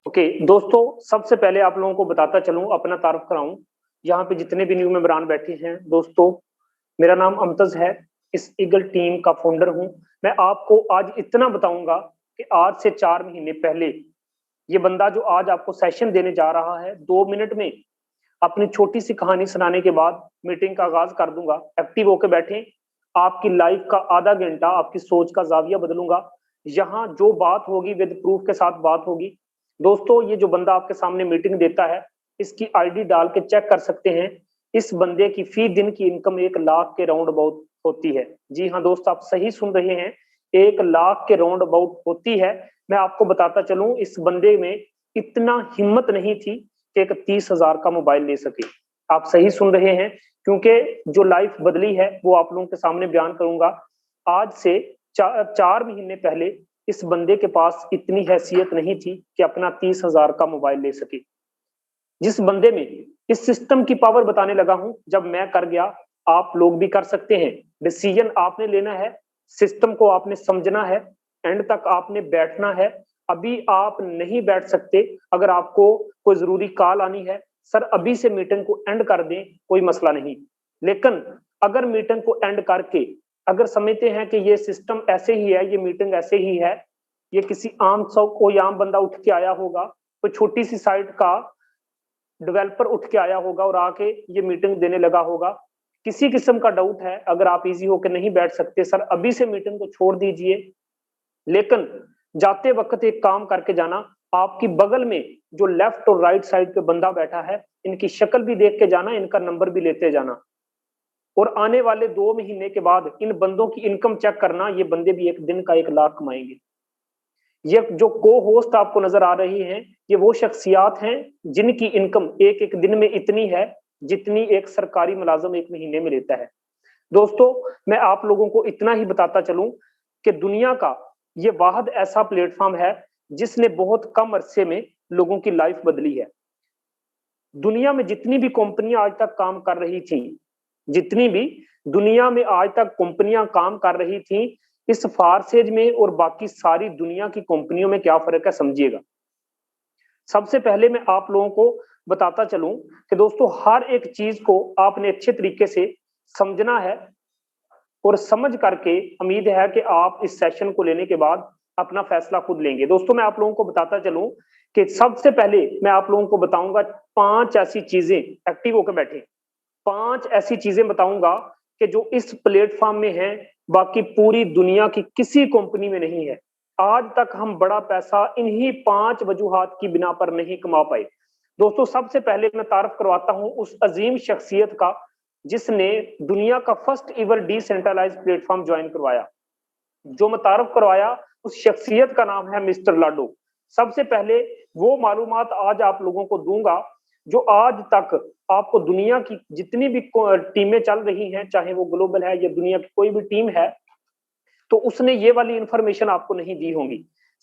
Okay दोस्तों, सबसे पहले आप लोगों को बताता चलूं, अपना तारुफ कराऊं। यहाँ पे जितने भी न्यू मेंबरान बैठे हैं दोस्तों, मेरा नाम अमतज है। इस ईगल टीम का फाउंडर हूं। मैं आपको आज इतना बताऊंगा कि आज से 4 महीने पहले ये बंदा जो आज आपको सेशन देने जा रहा है, 2 मिनट में अपनी छोटी सी कहानी सुनाने के बाद मीटिंग का आगाज कर दूंगा। एक्टिव होकर बैठे। आपकी लाइफ का आधा घंटा आपकी सोच का जाविया बदलूंगा। यहाँ जो बात होगी विद प्रूफ के साथ बात होगी। दोस्तों, ये जो बंदा आपके सामने मीटिंग देता है, इसकी आईडी डाल के चेक कर सकते हैं। इस बंदे की फी दिन की इनकम 1 लाख के राउंड अबाउट होती है। जी हाँ दोस्त, आप सही सुन रहे हैं, 1 लाख के राउंड अबाउट होती है। मैं आपको बताता चलूं, इस बंदे में इतना हिम्मत नहीं थी कि एक 30,000 का मोबाइल ले सके। आप सही सुन रहे हैं, क्योंकि जो लाइफ बदली है वो आप लोगों के सामने बयान करूंगा। आज से 4 महीने पहले इस बंदे के पास इतनी हैसियत नहीं थी कि अपना 30,000 का मोबाइल ले सके। जिस बंदे में इस सिस्टम की पावर बताने लगा हूं, जब मैं कर गया आप लोग भी कर सकते हैं। डिसीजन आपने लेना है, सिस्टम को आपने समझना है, एंड तक आपने बैठना है। अभी आप नहीं बैठ सकते। अगर आपको कोई जरूरी कॉल आनी है, सर अभी से मीटिंग को एंड कर दें, कोई मसला नहीं। लेकिन अगर मीटिंग को एंड करके अगर समझते हैं कि ये सिस्टम ऐसे ही है, ये मीटिंग ऐसे ही है, ये किसी आम सौ कोई आम बंदा उठ के आया होगा, कोई छोटी सी साइट का डेवलपर उठ के आया होगा और आके ये मीटिंग देने लगा होगा, किसी किस्म का डाउट है, अगर आप इजी होकर नहीं बैठ सकते, सर अभी से मीटिंग को छोड़ दीजिए। लेकिन जाते वक्त एक काम करके जाना। आपकी बगल में जो लेफ्ट और राइट साइड पे बंदा बैठा है, इनकी शक्ल भी देख के जाना, इनका नंबर भी लेते जाना। और आने वाले 2 महीने के बाद इन बंदों की इनकम चेक करना। ये बंदे भी एक दिन का 1 लाख कमाएंगे। ये जो को होस्ट आपको नजर आ रही हैं, ये वो शख्सियात हैं जिनकी इनकम एक एक दिन में इतनी है जितनी एक सरकारी मुलाजिम 1 महीने में लेता है। दोस्तों, मैं आप लोगों को इतना ही बताता चलूं कि दुनिया का ये वाहिद ऐसा प्लेटफॉर्म है जिसने बहुत कम अरसे में लोगों की लाइफ बदली है। दुनिया में जितनी भी कंपनियां आज तक काम कर रही थी, जितनी भी दुनिया में आज तक कंपनियां काम कर रही थी, इस फारसेज में और बाकी सारी दुनिया की कंपनियों में क्या फर्क है, समझिएगा। सबसे पहले मैं आप लोगों को बताता चलूं कि दोस्तों, हर एक चीज को आपने अच्छे तरीके से समझना है और समझ करके उम्मीद है कि आप इस सेशन को लेने के बाद अपना फैसला खुद लेंगे। दोस्तों, मैं आप लोगों को बताता चलूं कि सबसे पहले मैं आप लोगों को बताऊंगा 5 ऐसी चीजें। एक्टिव होकर बैठे। 5 ऐसी चीजें बताऊंगा कि जो इस प्लेटफॉर्म में है, बाकी पूरी दुनिया की किसी कंपनी में नहीं है। आज तक हम बड़ा पैसा इन्हीं 5 वजूहात की बिना पर नहीं कमा पाए। दोस्तों, सबसे पहले मैं तारफ करवाता हूं उस अजीम शख्सियत का जिसने दुनिया का first ever decentralized platform join करवाया। जो मुतारफ करवाया, उस शख्सियत का नाम है मिस्टर लाडो। सबसे पहले वो मालूमात आज आप लोगों को दूंगा जो आज तक आपको दुनिया की जितनी भी टीमें चल रही हैं, चाहे वो ग्लोबल है या दुनिया की कोई भी टीम है, तो उसने ये वाली इंफॉर्मेशन आपको नहीं दी होगी।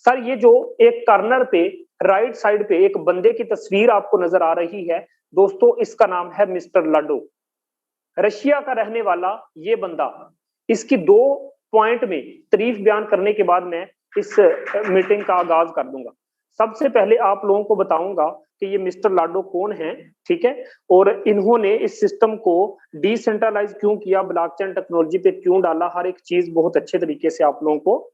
सर, ये जो एक कॉर्नर पे राइट साइड पे एक बंदे की तस्वीर आपको नजर आ रही है, दोस्तों इसका नाम है मिस्टर लाडो। रशिया का रहने वाला ये बंदा। इसकी 2 पॉइंट में तारीफ बयान करने के बाद मैं इस मीटिंग का आगाज कर दूंगा। सबसे पहले आप लोगों को बताऊंगा कि ये मिस्टर लाडो कौन है, ठीक है, और इन्होंने इस सिस्टम को डिसेंट्रलाइज क्यों किया, ब्लॉकचेन टेक्नोलॉजी पे क्यों डाला, हर एक चीज बहुत अच्छे तरीके से आप लोगों को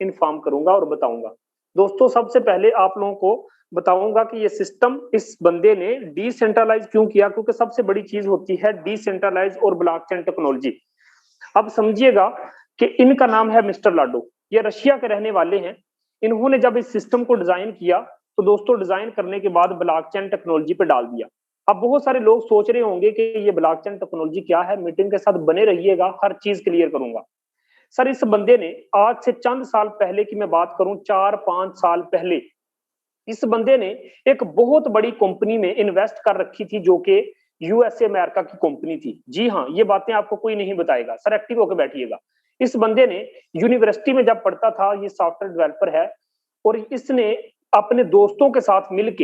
इन्फॉर्म करूंगा और बताऊंगा। दोस्तों, सबसे पहले आप लोगों को बताऊंगा कि ये सिस्टम इस बंदे ने डिसेंट्रलाइज क्यों किया, क्योंकि सबसे बड़ी चीज होती है डिसेंट्रलाइज और ब्लॉकचेन टेक्नोलॉजी। अब समझिएगा कि इनका नाम है मिस्टर लाडो। ये रशिया के रहने वाले हैं। इन्होंने जब इस सिस्टम को डिजाइन किया, तो दोस्तों डिजाइन करने के बाद ब्लॉकचेन टेक्नोलॉजी पे डाल दिया। अब बहुत सारे लोग सोच रहे होंगे कि ये ब्लॉकचेन टेक्नोलॉजी क्या है। मीटिंग के साथ बने रहिएगा, हर चीज क्लियर करूंगा। सर, इस बंदे ने आज से चंद साल पहले की मैं बात करूं, 4-5 साल पहले, इस बंदे ने एक बहुत बड़ी कंपनी में इन्वेस्ट कर रखी थी, जो कि यूएसए अमेरिका की कंपनी थी। जी हाँ, ये बातें आपको कोई नहीं बताएगा। सर, एक्टिव होकर बैठिएगा। इस बंदे ने यूनिवर्सिटी में जब पढ़ता था, ये सॉफ्टवेयर डेवलपर है, और इसने अपने दोस्तों के साथ मिलके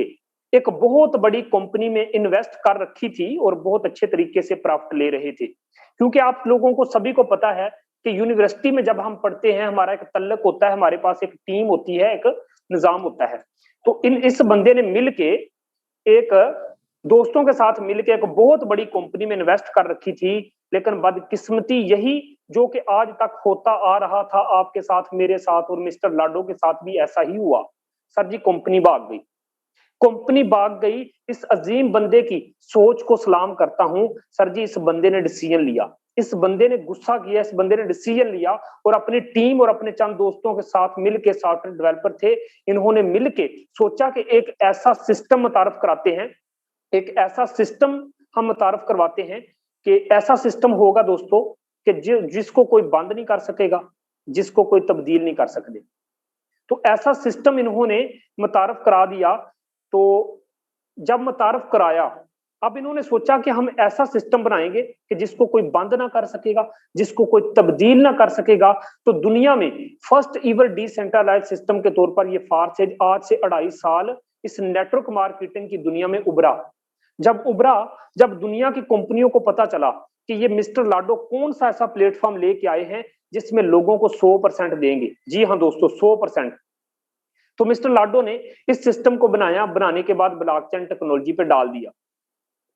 एक बहुत बड़ी कंपनी में इन्वेस्ट कर रखी थी और बहुत अच्छे तरीके से प्रॉफिट ले रहे थे। क्योंकि आप लोगों को सभी को पता है कि यूनिवर्सिटी में जब हम पढ़ते हैं, हमारा एक तल्लक होता है, हमारे पास एक टीम होती है, एक निजाम होता है। तो इस बंदे ने मिलके एक दोस्तों के साथ मिलके एक बहुत बड़ी कंपनी में इन्वेस्ट कर रखी थी, लेकिन बदकिस्मती यही जो कि आज तक होता आ रहा था आपके साथ, मेरे साथ और मिस्टर लाडो के साथ भी ऐसा ही हुआ। सर जी कंपनी भाग गई, कंपनी भाग गई। इस अजीम बंदे की सोच को सलाम करता हूं सर जी। इस बंदे ने डिसीजन लिया, इस बंदे ने गुस्सा किया, इस बंदे ने डिसीजन लिया और अपनी टीम और अपने चंद दोस्तों के साथ मिलके, सॉफ्टवेयर डेवलपर थे, इन्होंने मिलके सोचा कि एक ऐसा सिस्टम मुतारफ कराते हैं, एक ऐसा सिस्टम हम मुतारफ करवाते हैं कि ऐसा सिस्टम होगा दोस्तों कि जिसको कोई बंद नहीं कर सकेगा, जिसको कोई तब्दील नहीं कर सकते। तो ऐसा सिस्टम इन्होंने मुतारफ करा दिया। तो जब मुतारफ कराया, अब इन्होंने सोचा कि हम ऐसा सिस्टम बनाएंगे कि जिसको कोई बंद ना कर सकेगा, जिसको कोई तब्दील ना कर सकेगा। तो दुनिया में फर्स्ट ईवर डिसेंट्रलाइज्ड सिस्टम के तौर पर ये फारसेज आज से 2.5 साल इस नेटवर्क मार्केटिंग की दुनिया में उभरा। जब दुनिया की कंपनियों को पता चला कि ये मिस्टर लाडो कौन सा ऐसा प्लेटफॉर्म लेके आए हैं जिसमें लोगों को 100% देंगे। जी हाँ दोस्तों, 100%। तो मिस्टर लाडो ने इस सिस्टम को बनाया, बनाने के बाद ब्लॉकचेन टेक्नोलॉजी पे डाल दिया।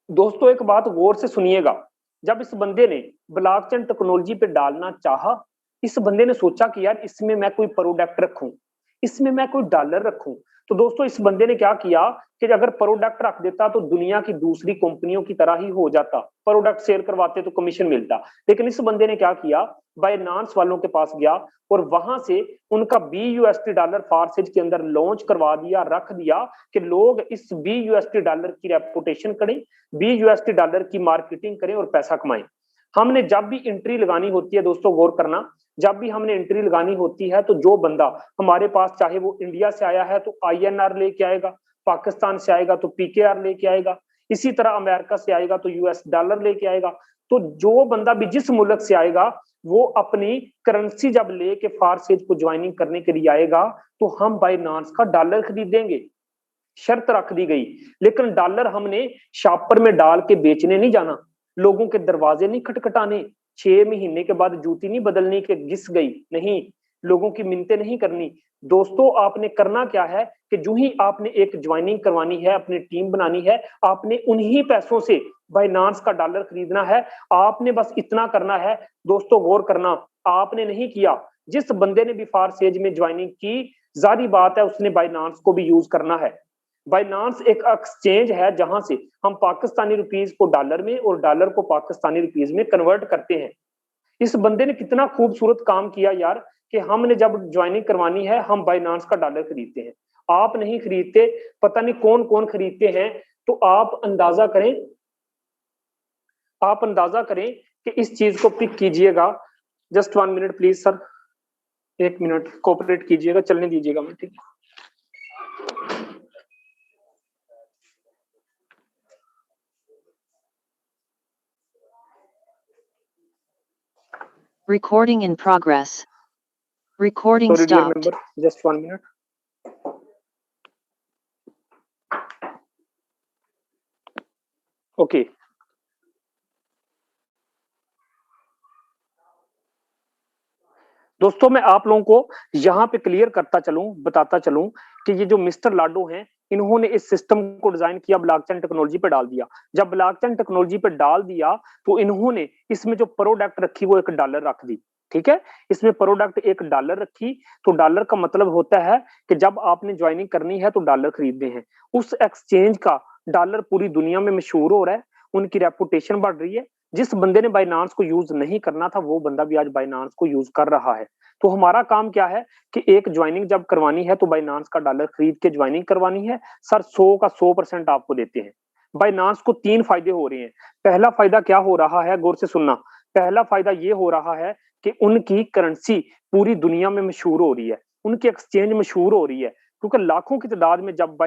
दोस्तों एक बात गौर से सुनिएगा, जब इस बंदे ने ब्लॉकचेन टेक्नोलॉजी पे डालना चाहा, इस बंदे ने सोचा कि यार इसमें मैं कोई प्रोडक्ट रखूं, इसमें मैं कोई डॉलर रखूं। तो दोस्तों इस बंदे ने क्या किया कि अगर प्रोडक्ट रख देता तो दुनिया की दूसरी कंपनियों की तरह ही हो जाता, प्रोडक्ट शेयर करवाते तो कमीशन मिलता। लेकिन इस बंदे ने क्या किया, बाइनांस वालों के पास गया और वहां से उनका $20 फारसेज के अंदर लॉन्च करवा दिया, रख दिया कि लोग इस $20 की रेपुटेशन करें, $20 की मार्केटिंग करें और पैसा कमाएं। हमने जब भी एंट्री लगानी होती है दोस्तों, गौर करना, जब भी हमने एंट्री लगानी होती है तो जो बंदा हमारे पास, चाहे वो इंडिया से आया है तो INR लेके आएगा, पाकिस्तान से आएगा तो PKR लेके आएगा, इसी तरह अमेरिका से आएगा तो US डॉलर लेके आएगा। तो जो बंदा भी जिस मुल्क से आएगा वो अपनी करेंसी जब लेके फारसेज को ज्वाइनिंग करने के लिए आएगा तो हम बाइनांस का डॉलर खरीदेंगे। शर्त रख दी गई, लेकिन डॉलर हमने शॉपर में डाल के बेचने नहीं जाना, लोगों के दरवाजे नहीं खटखटाने, 6 महीने के बाद जूती नहीं बदलनी के घिस गई, नहीं, लोगों की मिन्नतें नहीं करनी। दोस्तों आपने करना क्या है कि जो ही आपने एक ज्वाइनिंग करवानी है, अपनी टीम बनानी है, आपने उन्हीं पैसों से बाइनांस का डॉलर खरीदना है। आपने बस इतना करना है दोस्तों, गौर करना, आपने नहीं किया, जिस बंदे ने भी फारसेज में ज्वाइनिंग की, जारी बात है उसने बाइनांस को भी यूज करना है। बाइनांस एक एक्सचेंज है जहां से हम पाकिस्तानी रुपीज को डॉलर में और डॉलर को पाकिस्तानी रुपीज में कन्वर्ट करते हैं। इस बंदे ने कितना खूबसूरत काम किया यार कि हमने जब ज्वाइनिंग करवानी है हम बाइनांस का डॉलर खरीदते हैं, आप नहीं खरीदते, पता नहीं कौन कौन खरीदते हैं। तो आप अंदाजा करें, आप अंदाजा करें कि इस चीज को पिक कीजिएगा। Just 1 minute please sir, 1 minute cooperate कीजिएगा, चलने दीजिएगा मैं, ठीक। Recording in progress. Recording Sorry dear stopped. member, just 1 minute. Okay. दोस्तों मैं आप लोगों को यहाँ पे क्लियर करता चलूं, बताता चलूं कि ये जो मिस्टर लाडो हैं, इन्होंने इस सिस्टम को डिजाइन किया, ब्लॉकचेन टेक्नोलॉजी पे डाल दिया। जब ब्लॉकचेन टेक्नोलॉजी पे डाल दिया तो इन्होंने इसमें जो प्रोडक्ट रखी वो $1 रख दी, ठीक है। इसमें प्रोडक्ट $1 रखी, तो डॉलर का मतलब होता है कि जब आपने ज्वाइनिंग करनी है तो डॉलर खरीदने हैं। उस एक्सचेंज का डॉलर पूरी दुनिया में मशहूर हो रहा है, उनकी रेपुटेशन बढ़ रही है। जिस बंदे ने बाइनांस को यूज नहीं करना था वो बंदा भी आज बाइनांस को यूज कर रहा है। तो हमारा काम क्या है कि एक ज्वाइनिंग जब करवानी है तो बाइनांस का डॉलर खरीद के ज्वाइनिंग करवानी है। सर 100 का 100% आपको देते हैं। बाइनांस को 3 फायदे हो रहे हैं। पहला फायदा क्या हो रहा है, गौर से सुनना। पहला फायदा ये हो रहा है कि उनकी करेंसी पूरी दुनिया में मशहूर हो रही है, उनकी एक्सचेंज मशहूर हो रही है, क्योंकि लाखों की तादाद में जब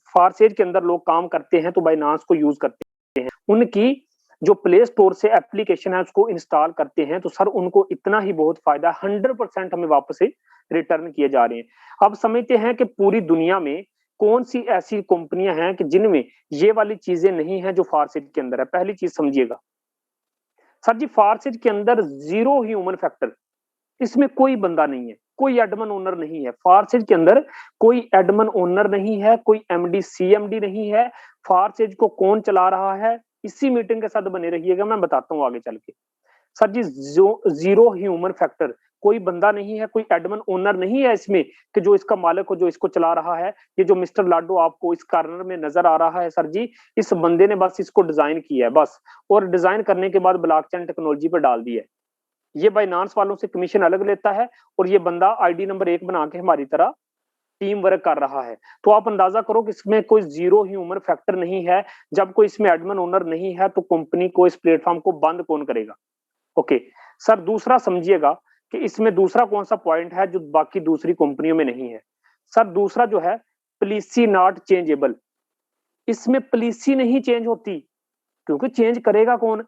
फारसेज के अंदर लोग काम करते हैं तो बाइनांस को यूज करते हैं। उनकी जो प्ले स्टोर से एप्लीकेशन है उसको इंस्टॉल करते हैं, तो सर उनको इतना ही बहुत फायदा, 100% हमें वापस से रिटर्न किए जा रहे हैं। अब समझते हैं कि पूरी दुनिया में कौन सी ऐसी कंपनियां हैं कि जिनमें ये वाली चीजें नहीं है जो फारसेज के अंदर है। पहली चीज समझिएगा सर जी, फारसेज के अंदर 0 ह्यूमन फैक्टर, इसमें कोई बंदा नहीं है। कोई एडमिन ओनर नहीं है फारसेज के अंदर, कोई एडमिन ओनर नहीं है, कोई एमडी सीएमडी नहीं है। फारसेज को कौन चला रहा है, इसी मीटिंग के साथ बने रहिएगा, मैं बताता हूं आगे चल के। सर जी जीरो ह्यूमन फैक्टर, कोई बंदा नहीं है, कोई एडमिन ओनर नहीं है इसमें कि जो इसका मालिक हो, जो इसको चला रहा है। ये जो मिस्टर लाडो आपको इस कॉर्नर में नजर आ रहा है सर जी, इस बंदे ने बस इसको डिजाइन किया है बस, और डिजाइन करने के बाद ब्लॉकचेन टेक्नोलॉजी पर डाल दिया है। ये बाइनांस वालों से कमीशन अलग लेता है, और ये बंदा आईडी नंबर 1 बना के हमारी तरह टीम वर्क कर रहा है। तो आप अंदाजा करो कि इसमें कोई जीरो ह्यूमन फैक्टर नहीं है। जब कोई इसमें एडमिन ओनर नहीं है तो कंपनी को, इस प्लेटफॉर्म को बंद कौन करेगा। ओके सर, दूसरा समझिएगा कि इसमें दूसरा कौन सा पॉइंट है जो बाकी दूसरी कंपनियों में नहीं है। सर दूसरा जो है, पॉलिसी नॉट चेंजेबल। इसमें पॉलिसी नहीं चेंज होती, क्योंकि चेंज करेगा कौन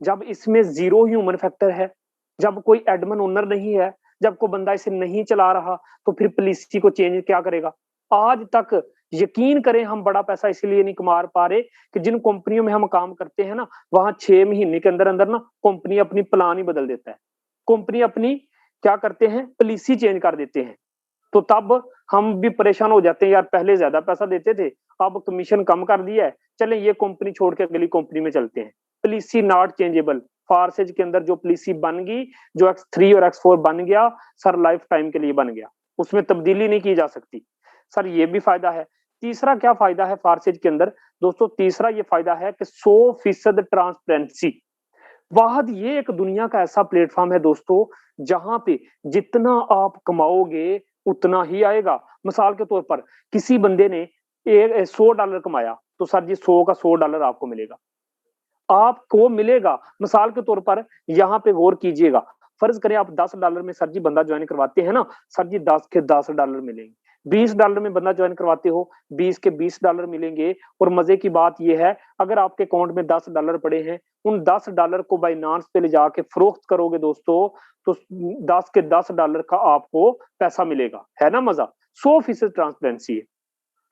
जब इसमें जीरो ह्यूमन फैक्टर है, जब कोई एडमिन ओनर नहीं है, जब कोई बंदा इसे नहीं चला रहा, तो फिर पॉलिसी को चेंज क्या करेगा। आज तक यकीन करें, हम बड़ा पैसा इसलिए नहीं कमा पा रहे कि जिन कंपनियों में हम काम करते हैं ना, वहां 6 महीने के अंदर अंदर ना कंपनी अपनी प्लान ही बदल देता है। कंपनी अपनी क्या करते हैं, पॉलिसी चेंज कर देते हैं। तो तब हम भी परेशान हो जाते हैं, यार पहले ज्यादा पैसा देते थे, अब कमीशन कम कर दिया है, चले ये कंपनी छोड़ के अगली कंपनी में चलते हैं। Policy not changeable. फारसेज के अंदर जो पॉलिसी बन गई, जो X3 और X4 बन गया सर, लाइफ टाइम के लिए बन गया, उसमें तब्दीली नहीं की जा सकती। सर ये भी फायदा है। तीसरा क्या फायदा है फारसेज के अंदर दोस्तों, तीसरा ये फायदा है कि 100% ट्रांसपेरेंसी। वाहद ये एक दुनिया का ऐसा प्लेटफॉर्म है दोस्तों, जहां पे जितना आप कमाओगे उतना ही आएगा। मिसाल के तौर पर किसी बंदे ने $100 कमाया, तो सर जी 100 का $100 आपको मिलेगा, आपको मिलेगा। मिसाल के तौर पर यहाँ पे गौर कीजिएगा, फर्ज करें आप $10 में सर जी बंदा ज्वाइन करवाते हैं ना, सर जी 10 के $10 मिलेंगे। $20 में बंदा ज्वाइन करवाते हो, 20 के $20 मिलेंगे। और मजे की बात यह है, अगर आपके अकाउंट में $10 पड़े हैं, उन $10 को बाइनांस पे ले जाके फरोख्त करोगे दोस्तों, तो 10 के $10 का आपको पैसा मिलेगा। है ना मजा। 100% ट्रांसपेरेंसी है।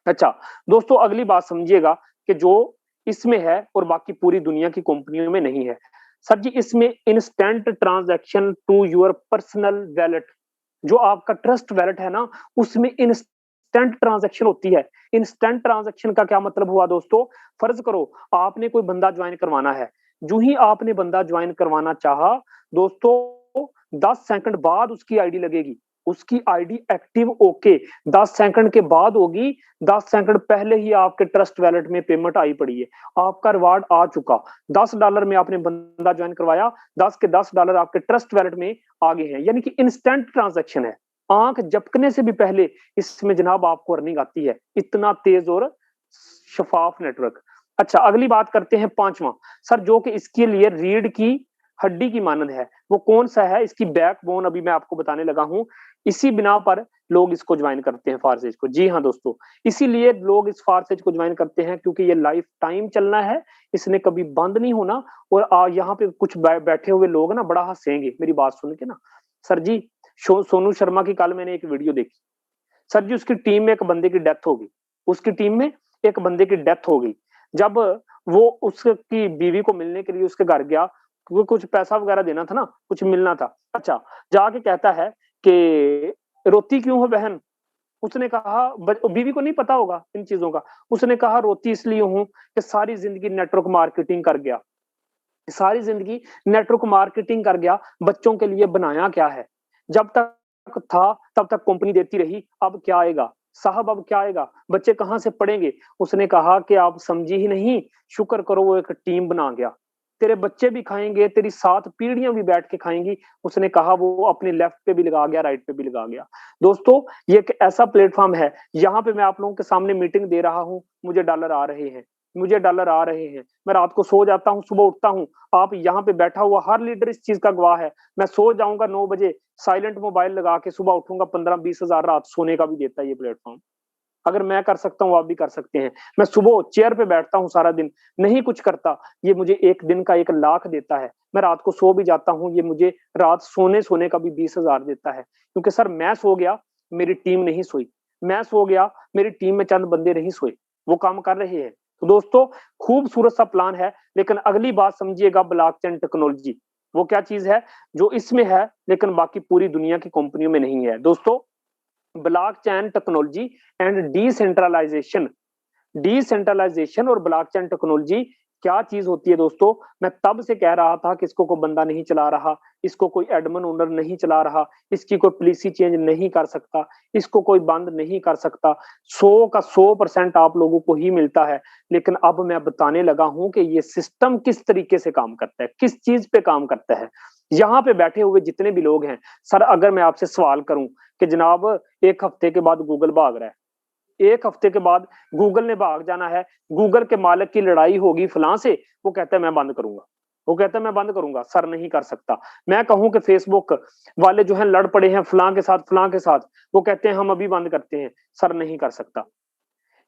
अच्छा दोस्तों, अगली बात समझिएगा कि जो इसमें है और बाकी पूरी दुनिया की कंपनियों में नहीं है। सर जी इसमें instant transaction to your personal wallet, जो आपका ट्रस्ट वैलेट है ना, उसमें इंस्टेंट ट्रांजैक्शन होती है। इंस्टेंट ट्रांजैक्शन का क्या मतलब हुआ दोस्तों, फर्ज करो आपने कोई बंदा ज्वाइन करवाना है, जो ही आपने बंदा ज्वाइन करवाना चाहा दोस्तों, 10 सेकंड बाद उसकी आईडी लगेगी, उसकी आईडी एक्टिव ओके 10 सेकंड के बाद होगी। 10 सेकंड पहले ही आपके ट्रस्ट वैलेट में पेमेंट आई पड़ी है, आपका रिवार्ड आ चुका। $10 में आपने बंदा ज्वाइन करवाया, 10 के $10 आपके ट्रस्ट वैलेट में आ गए हैं, यानी कि इंस्टेंट ट्रांजैक्शन है। आंख झपकने से भी पहले इसमें जनाब आपको अर्निंग आती है, इतना तेज और शफाफ नेटवर्क। अच्छा अगली बात करते हैं पांचवा, सर जो कि इसके लिए रीढ़ की हड्डी की मानद है, वो कौन सा है, इसकी बैकबोन अभी मैं आपको बताने लगा हूं। इसी बिना पर लोग इसको ज्वाइन करते हैं फारसेज को। जी हाँ दोस्तों, इसीलिए लोग इस फारसेज को ज्वाइन करते हैं, क्योंकि ये लाइफ टाइम चलना है, इसने कभी बंद नहीं होना। और यहाँ पे कुछ बैठे हुए लोग ना बड़ा हंसेंगे मेरी बात सुन के ना, सर जी सोनू शर्मा की कल मैंने एक वीडियो देखी, सर जी उसकी टीम में एक बंदे की डेथ हो गई, उसकी टीम में एक बंदे की डेथ हो गई। जब वो उसकी बीवी को मिलने के लिए उसके घर गया, क्योंकि कुछ पैसा वगैरह देना था ना, कुछ मिलना था। अच्छा जाके कहता है कि रोती क्यों हो बहन, उसने कहा, बीवी को नहीं पता होगा इन चीजों का, उसने कहा रोती इसलिए हूं कि सारी जिंदगी नेटवर्क मार्केटिंग कर गया, सारी जिंदगी नेटवर्क मार्केटिंग कर गया, बच्चों के लिए बनाया क्या है, जब तक था तब तक कंपनी देती रही, अब क्या आएगा साहब, अब क्या आएगा, बच्चे कहां से पढ़ेंगे। उसने कहा कि आप समझी ही नहीं, शुक्र करो वो एक टीम बना गया, तेरे बच्चे भी खाएंगे, तेरी 7 पीढ़ियां भी बैठ के खाएंगी। उसने कहा वो अपने लेफ्ट पे भी लगा गया, राइट पे भी लगा गया। दोस्तों ये एक ऐसा प्लेटफॉर्म है, यहाँ पे मैं आप लोगों के सामने मीटिंग दे रहा हूँ, मुझे डॉलर आ रहे हैं, मुझे डॉलर आ रहे हैं, मैं रात को सो जाता हूँ, सुबह उठता हूँ, आप यहाँ पे बैठा हुआ हर लीडर इस चीज का गवाह है। मैं सो जाऊंगा 9 बजे, साइलेंट मोबाइल लगा के सुबह उठूंगा, 15-20 हजार रात सोने का भी देता है ये प्लेटफॉर्म। अगर मैं कर सकता हूँ आप भी कर सकते हैं। मैं सुबह चेयर पे बैठता हूँ सारा दिन, नहीं कुछ करता, ये मुझे एक दिन का 1 लाख देता है। मैं रात को सो भी जाता हूँ, ये मुझे रात सोने का भी 20,000 देता है, क्योंकि सर मैं सो गया, मेरी टीम नहीं सोई, मैं सो गया, मेरी टीम में चंद बंदे नहीं सोए, वो काम कर रहे हैं। तो दोस्तों खूबसूरत सा प्लान है, लेकिन अगली बात समझिएगा, ब्लॉकचेन टेक्नोलॉजी। वो क्या चीज है जो इसमें है लेकिन बाकी पूरी दुनिया की कंपनियों में नहीं है दोस्तों? Blockchain technology and decentralization. Decentralization और ब्लॉकचेन टेक्नोलॉजी क्या चीज होती है दोस्तों? मैं तब से कह रहा था कि इसको कोई बंदा नहीं चला रहा, इसको कोई एडमिन ओनर नहीं चला रहा, इसकी कोई पॉलिसी चेंज नहीं कर सकता, इसको कोई बंद नहीं कर सकता। 100 का 100% आप लोगों को ही मिलता है। लेकिन अब मैं बताने लगा हूं कि ये सिस्टम किस तरीके से काम करता है, किस चीज पे काम करता है। यहाँ पे बैठे हुए जितने भी लोग हैं, सर अगर मैं आपसे सवाल करूं कि जनाब 1 हफ्ते के बाद गूगल भाग रहा है, 1 हफ्ते के बाद गूगल ने भाग जाना है, गूगल के मालिक की लड़ाई होगी फलां से, वो कहता है मैं बंद करूंगा, वो कहता है मैं बंद करूंगा। सर नहीं कर सकता। मैं कहूं कि फेसबुक वाले जो हैं लड़ पड़े हैं फलां के साथ, फलां के साथ, वो कहते हैं हम अभी बंद करते हैं, सर नहीं कर सकता।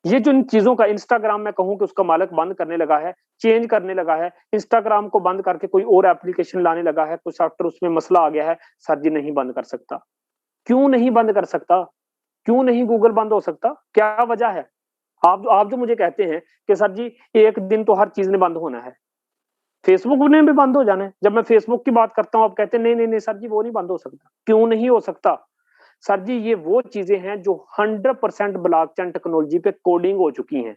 ये जो इन चीजों का इंस्टाग्राम मैं कहूं कि उसका मालिक बंद करने लगा है, चेंज करने लगा है, इंस्टाग्राम को बंद करके कोई और एप्लीकेशन लाने लगा है, कुछ आफ्टर उसमें मसला आ गया है, सर जी नहीं बंद कर सकता। क्यों नहीं बंद कर सकता? क्यों नहीं गूगल बंद हो सकता? क्या वजह है? आप जो मुझे कहते हैं कि सर जी एक दिन तो हर चीज ने बंद होना है, फेसबुक ने भी बंद हो जाना है। जब मैं फेसबुक की बात करता हूं आप कहते हैं नहीं नहीं नहीं सर जी वो नहीं बंद हो सकता। क्यों नहीं हो सकता? सर जी ये वो चीजें हैं जो 100% ब्लॉकचेन टेक्नोलॉजी पे कोडिंग हो चुकी हैं।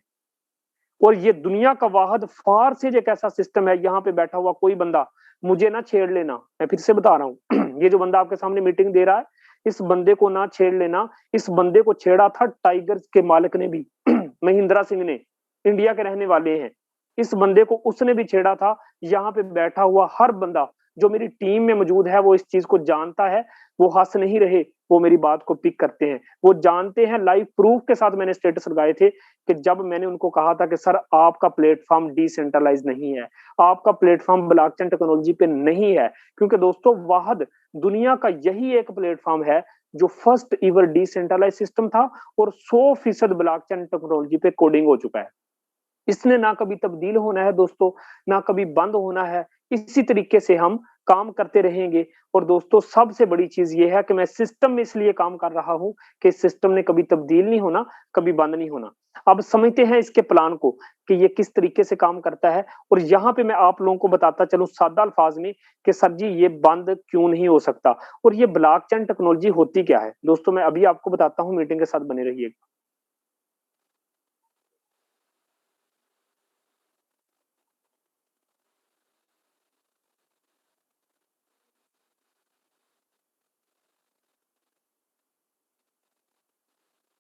और ये दुनिया का वाहिद फारसेज एक ऐसा सिस्टम है, यहाँ पे बैठा हुआ कोई बंदा मुझे ना छेड़ लेना। मैं फिर से बता रहा हूँ ये जो बंदा आपके सामने मीटिंग दे रहा है, इस बंदे को ना छेड़ लेना। इस बंदे को छेड़ा था टाइगर्स के मालिक ने भी महेंद्रा सिंह ने, इंडिया के रहने वाले हैं। इस बंदे को उसने भी छेड़ा था। यहाँ पे बैठा हुआ हर बंदा जो मेरी टीम में मौजूद है वो इस चीज को जानता है। वो हंस नहीं रहे, वो मेरी बात को पिक करते हैं, वो जानते हैं। लाइव प्रूफ के साथ मैंने स्टेटस लगाए थे कि जब मैंने उनको कहा था कि सर आपका प्लेटफॉर्म डिसेंट्रलाइज नहीं है, आपका प्लेटफॉर्म ब्लॉकचेन टेक्नोलॉजी पे नहीं है। क्योंकि दोस्तों वाहिद दुनिया का यही एक प्लेटफॉर्म है जो फर्स्ट इवर डिसेंट्रलाइज सिस्टम था और 100% ब्लॉकचेन टेक्नोलॉजी पे कोडिंग हो चुका है। इसने ना कभी तब्दील होना है दोस्तों, ना कभी बंद होना है। इसी तरीके से हम काम करते रहेंगे। और दोस्तों सबसे बड़ी चीज ये है कि मैं सिस्टम में इसलिए काम कर रहा हूं कि सिस्टम ने कभी तब्दील नहीं होना, कभी बंद नहीं होना। अब समझते हैं इसके प्लान को कि ये किस तरीके से काम करता है। और यहाँ पे मैं आप लोगों को बताता चलूं सादा अल्फाज में कि सर जी ये बंद क्यों नहीं हो सकता और ये ब्लॉकचेन टेक्नोलॉजी होती क्या है। दोस्तों मैं अभी आपको बताता हूँ, मीटिंग के साथ बने रहिएगा।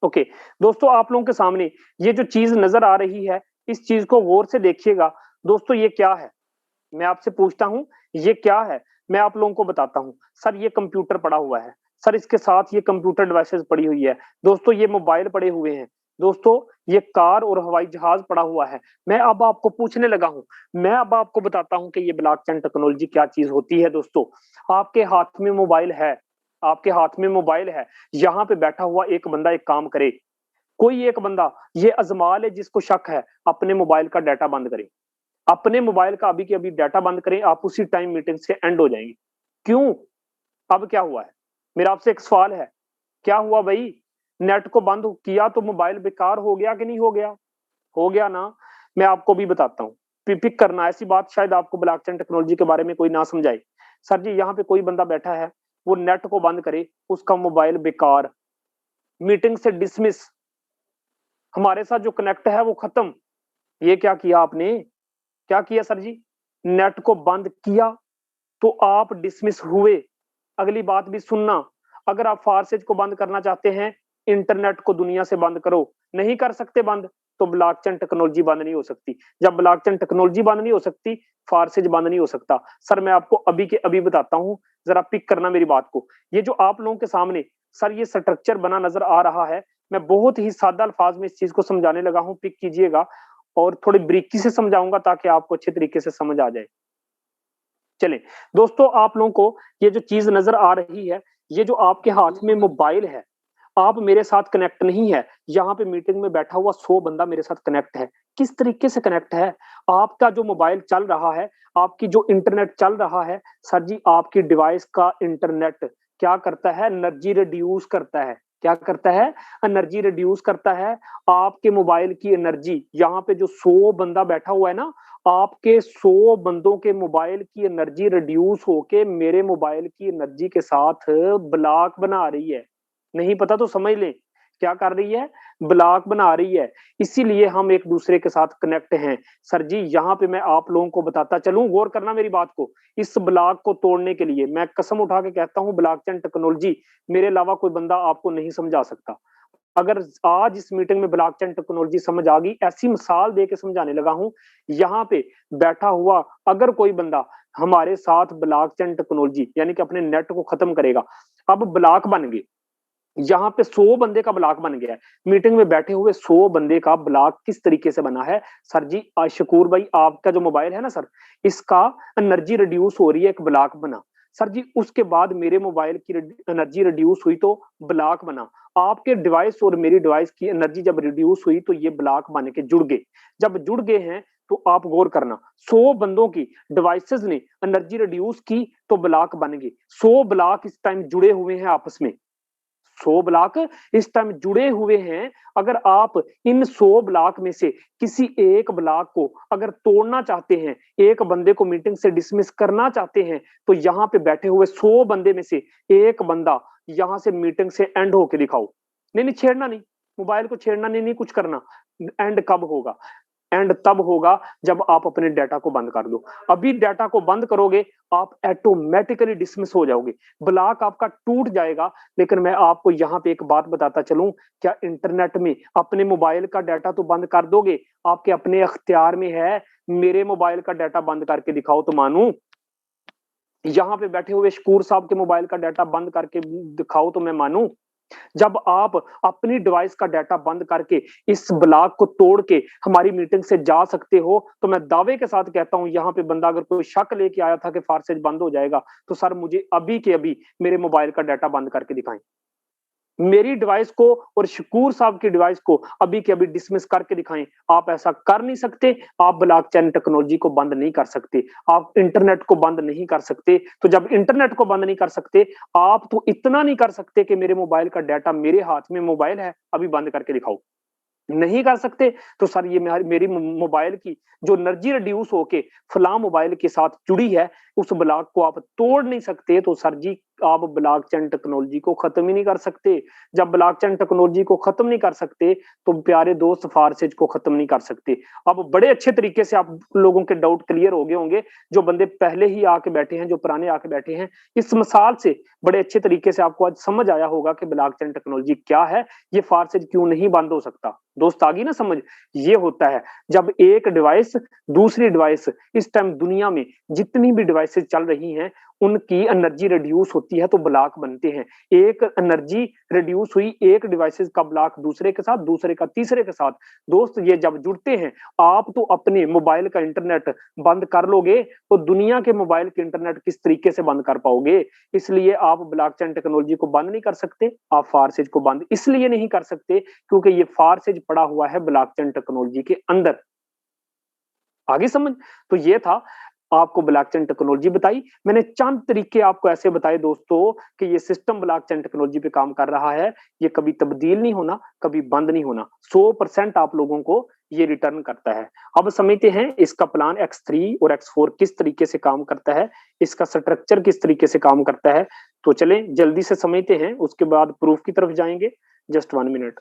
ओके दोस्तों आप लोगों के सामने ये जो चीज नजर आ रही है, इस चीज को गौर से देखिएगा। दोस्तों ये क्या है? मैं आपसे पूछता हूं ये क्या है? मैं आप लोगों को बताता हूं। सर ये कंप्यूटर पड़ा हुआ है, सर इसके साथ ये कंप्यूटर डिवाइसेस पड़ी हुई है, दोस्तों ये मोबाइल पड़े हुए हैं, दोस्तों ये कार और हवाई जहाज पड़ा हुआ है। मैं अब आपको पूछने लगा हूं, मैं अब आपको बताता हूं कि ये ब्लॉकचेन टेक्नोलॉजी क्या चीज होती है। दोस्तों आपके हाथ में मोबाइल है, आपके हाथ में मोबाइल है, यहाँ पे बैठा हुआ एक बंदा एक काम करे, कोई एक बंदा ये अजमा ले जिसको शक है, अपने मोबाइल का डाटा बंद करे, अपने मोबाइल का अभी के अभी डाटा बंद करें, आप उसी टाइम मीटिंग से एंड हो जाएंगे। क्यों? अब क्या हुआ है? मेरा आपसे एक सवाल है, क्या हुआ भाई? नेट को बंद किया तो मोबाइल बेकार हो गया कि नहीं हो गया? हो गया ना। मैं आपको भी बताता हूँ, पिक करना ऐसी बात शायद आपको ब्लॉकचेन टेक्नोलॉजी के बारे में कोई ना समझाए। सर जी यहाँ पे कोई बंदा बैठा है, वो नेट को बंद करे, उसका मोबाइल बेकार, मीटिंग से डिसमिस, हमारे साथ जो कनेक्ट है वो खत्म। ये क्या किया आपने? क्या किया सर जी? नेट को बंद किया तो आप डिसमिस हुए। अगली बात भी सुनना, अगर आप फारसेज को बंद करना चाहते हैं, इंटरनेट को दुनिया से बंद करो, नहीं कर सकते बंद, तो ब्लॉकचेन टेक्नोलॉजी बंद नहीं हो सकती। जब ब्लॉकचेन टेक्नोलॉजी बंद नहीं हो सकती, फारसेज बंद नहीं हो सकता। सर मैं आपको अभी के अभी बताता हूं, जरा पिक करना मेरी बात को। ये जो आप लोगों के सामने सर ये स्ट्रक्चर बना नजर आ रहा है, मैं बहुत ही सादा अल्फाज में इस चीज को समझाने लगा हूं, पिक कीजिएगा। और थोड़ी ब्रीकी से समझाऊंगा ताकि आपको अच्छे तरीके से समझ आ जाए। चले दोस्तों आप लोगों को ये जो चीज नजर आ रही है, ये जो आपके हाथ में मोबाइल है, आप मेरे साथ कनेक्ट नहीं है। यहाँ पे मीटिंग में बैठा हुआ 100 बंदा मेरे साथ कनेक्ट है। किस तरीके से कनेक्ट है? आपका जो मोबाइल चल रहा है, आपकी जो इंटरनेट चल रहा है, सर जी आपकी डिवाइस का इंटरनेट क्या करता है? एनर्जी रिड्यूस करता है। क्या करता है? एनर्जी रिड्यूस करता है। आपके मोबाइल की एनर्जी, यहाँ पे जो 100 बंदा बैठा हुआ है ना, आपके 100 बंदों के मोबाइल की एनर्जी रिड्यूस होके मेरे मोबाइल की एनर्जी के साथ ब्लॉक बना रही है। नहीं पता तो समझ लें, क्या कर रही है? ब्लॉक बना रही है। इसीलिए हम एक दूसरे के साथ कनेक्ट हैं। सर जी, यहाँ पे मैं आप लोगों को बताता चलूं, गौर करना मेरी बात को। इस ब्लॉक को तोड़ने के लिए मैं कसम उठा के कहता हूं, ब्लॉकचेन टेक्नोलॉजी मेरे अलावा कोई बंदा आपको नहीं समझा सकता। अगर आज इस मीटिंग में ब्लॉकचेन टेक्नोलॉजी समझ आ गई, ऐसी मिसाल दे के समझाने लगा हूं, यहाँ पे बैठा हुआ अगर कोई बंदा हमारे साथ ब्लॉकचेन टेक्नोलॉजी यानी कि अपने नेट को खत्म करेगा, अब ब्लॉक बन गए, यहाँ पे 100 बंदे का ब्लॉक बन गया है। मीटिंग में बैठे हुए 100 बंदे का ब्लॉक किस तरीके से बना है? सर जी, शकूर भाई, आपका जो मोबाइल है ना सर, इसका एनर्जी रिड्यूस हो रही है, एक ब्लॉक बना। सर जी, उसके बाद मेरे मोबाइल की एनर्जी रिड्यूस हुई तो ब्लॉक बना। आपके डिवाइस और मेरी डिवाइस की एनर्जी जब रिड्यूस हुई तो ये ब्लॉक बन के जुड़ गए। जब जुड़ गए हैं तो आप गौर करना, 100 बंदों की डिवाइसेस ने एनर्जी रिड्यूस की तो ब्लॉक बन गए। 100 ब्लॉक इस टाइम जुड़े हुए हैं आपस में, 100 ब्लॉक इस टाइम जुड़े हुए हैं। अगर आप इन 100 ब्लॉक में से किसी एक ब्लॉक को अगर तोड़ना चाहते हैं, एक बंदे को मीटिंग से डिसमिस करना चाहते हैं, तो यहाँ पे बैठे हुए 100 बंदे में से एक बंदा यहाँ से मीटिंग से एंड होके दिखाओ। नहीं नहीं, छेड़ना नहीं, मोबाइल को छेड़ना नहीं, नहीं कुछ करना। एंड कब होगा? एंड तब होगा जब आप अपने डाटा को बंद कर दो। अभी डाटा को बंद करोगे, आप ऑटोमेटिकली डिसमिस हो जाओगे, ब्लॉक आपका टूट जाएगा। लेकिन मैं आपको यहाँ पे एक बात बताता चलूं, क्या इंटरनेट में अपने मोबाइल का डाटा तो बंद कर दोगे? आपके अपने अख्तियार में है, मेरे मोबाइल का डाटा बंद करके दिखाओ तो मानूं। यहाँ पे बैठे हुए शकूर साहब के मोबाइल का डाटा बंद करके दिखाओ तो मैं मानूं। जब आप अपनी डिवाइस का डाटा बंद करके इस ब्लॉक को तोड़ के हमारी मीटिंग से जा सकते हो, तो मैं दावे के साथ कहता हूं, यहाँ पे बंदा अगर कोई शक लेके आया था कि फारसेज बंद हो जाएगा, तो सर मुझे अभी के अभी मेरे मोबाइल का डाटा बंद करके दिखाएं। मेरी डिवाइस को और शकूर साहब की डिवाइस को अभी के अभी डिसमिस करके दिखाएं। आप ऐसा कर नहीं सकते, आप ब्लॉकचेन टेक्नोलॉजी को बंद नहीं कर सकते, आप इंटरनेट को बंद नहीं कर सकते। तो जब इंटरनेट को बंद नहीं कर सकते, आप तो इतना नहीं कर सकते कि मेरे मोबाइल का डाटा, मेरे हाथ में मोबाइल है, अभी बंद करके दिखाओ। नहीं कर सकते, तो सर ये मेरी मोबाइल की जो एनर्जी रिड्यूस होके फला मोबाइल के साथ जुड़ी है, उस ब्लॉक को आप तोड़ नहीं सकते। तो सर जी, आप ब्लॉकचेन टेक्नोलॉजी को खत्म ही नहीं कर सकते। जब ब्लॉकचेन टेक्नोलॉजी को खत्म नहीं कर सकते, तो प्यारे दोस्त फारसेज को खत्म नहीं कर सकते। अब बड़े अच्छे तरीके से आप लोगों के डाउट क्लियर हो गए होंगे, जो बंदे पहले ही आके बैठे हैं, जो पुराने आके बैठे हैं। इस मिसाल से बड़े अच्छे तरीके से आपको आज समझ आया होगा कि ब्लॉकचेन टेक्नोलॉजी क्या है, ये फारसेज क्यों नहीं बंद हो सकता। दोस्त आ गई ना समझ? ये होता है जब एक डिवाइस दूसरी डिवाइस, इस टाइम दुनिया में जितनी भी डिवाइसेस चल रही हैं, उनकी एनर्जी रिड्यूस होती है तो ब्लॉक बनते हैं। एक एनर्जी रिड्यूस हुई, एक डिवाइसेस का ब्लॉक दूसरे के साथ, दूसरे का तीसरे के साथ। दोस्त, ये जब जुड़ते हैं, आप तो अपने मोबाइल का इंटरनेट बंद कर लोगे, तो दुनिया के मोबाइल के इंटरनेट किस तरीके से बंद कर पाओगे? इसलिए आप ब्लॉकचेन टेक्नोलॉजी को बंद नहीं कर सकते, आप फारसेज को बंद इसलिए नहीं कर सकते क्योंकि ये फारसेज पड़ा हुआ है ब्लॉकचेन टेक्नोलॉजी के अंदर। आगे समझ? तो ये था, आपको ब्लॉकचेन टेक्नोलॉजी बताई मैंने, चंद तरीके आपको ऐसे बताए दोस्तों कि ये सिस्टम ब्लॉकचेन टेक्नोलॉजी पे काम कर रहा है। ये कभी तब्दील नहीं होना, कभी बंद नहीं होना, 100% आप लोगों को ये रिटर्न करता है। अब समझते हैं इसका प्लान X3 और X4 किस तरीके से काम करता है, इसका स्ट्रक्चर किस तरीके से काम करता है। तो चलें जल्दी से समझते हैं, उसके बाद प्रूफ की तरफ जाएंगे। Just 1 minute.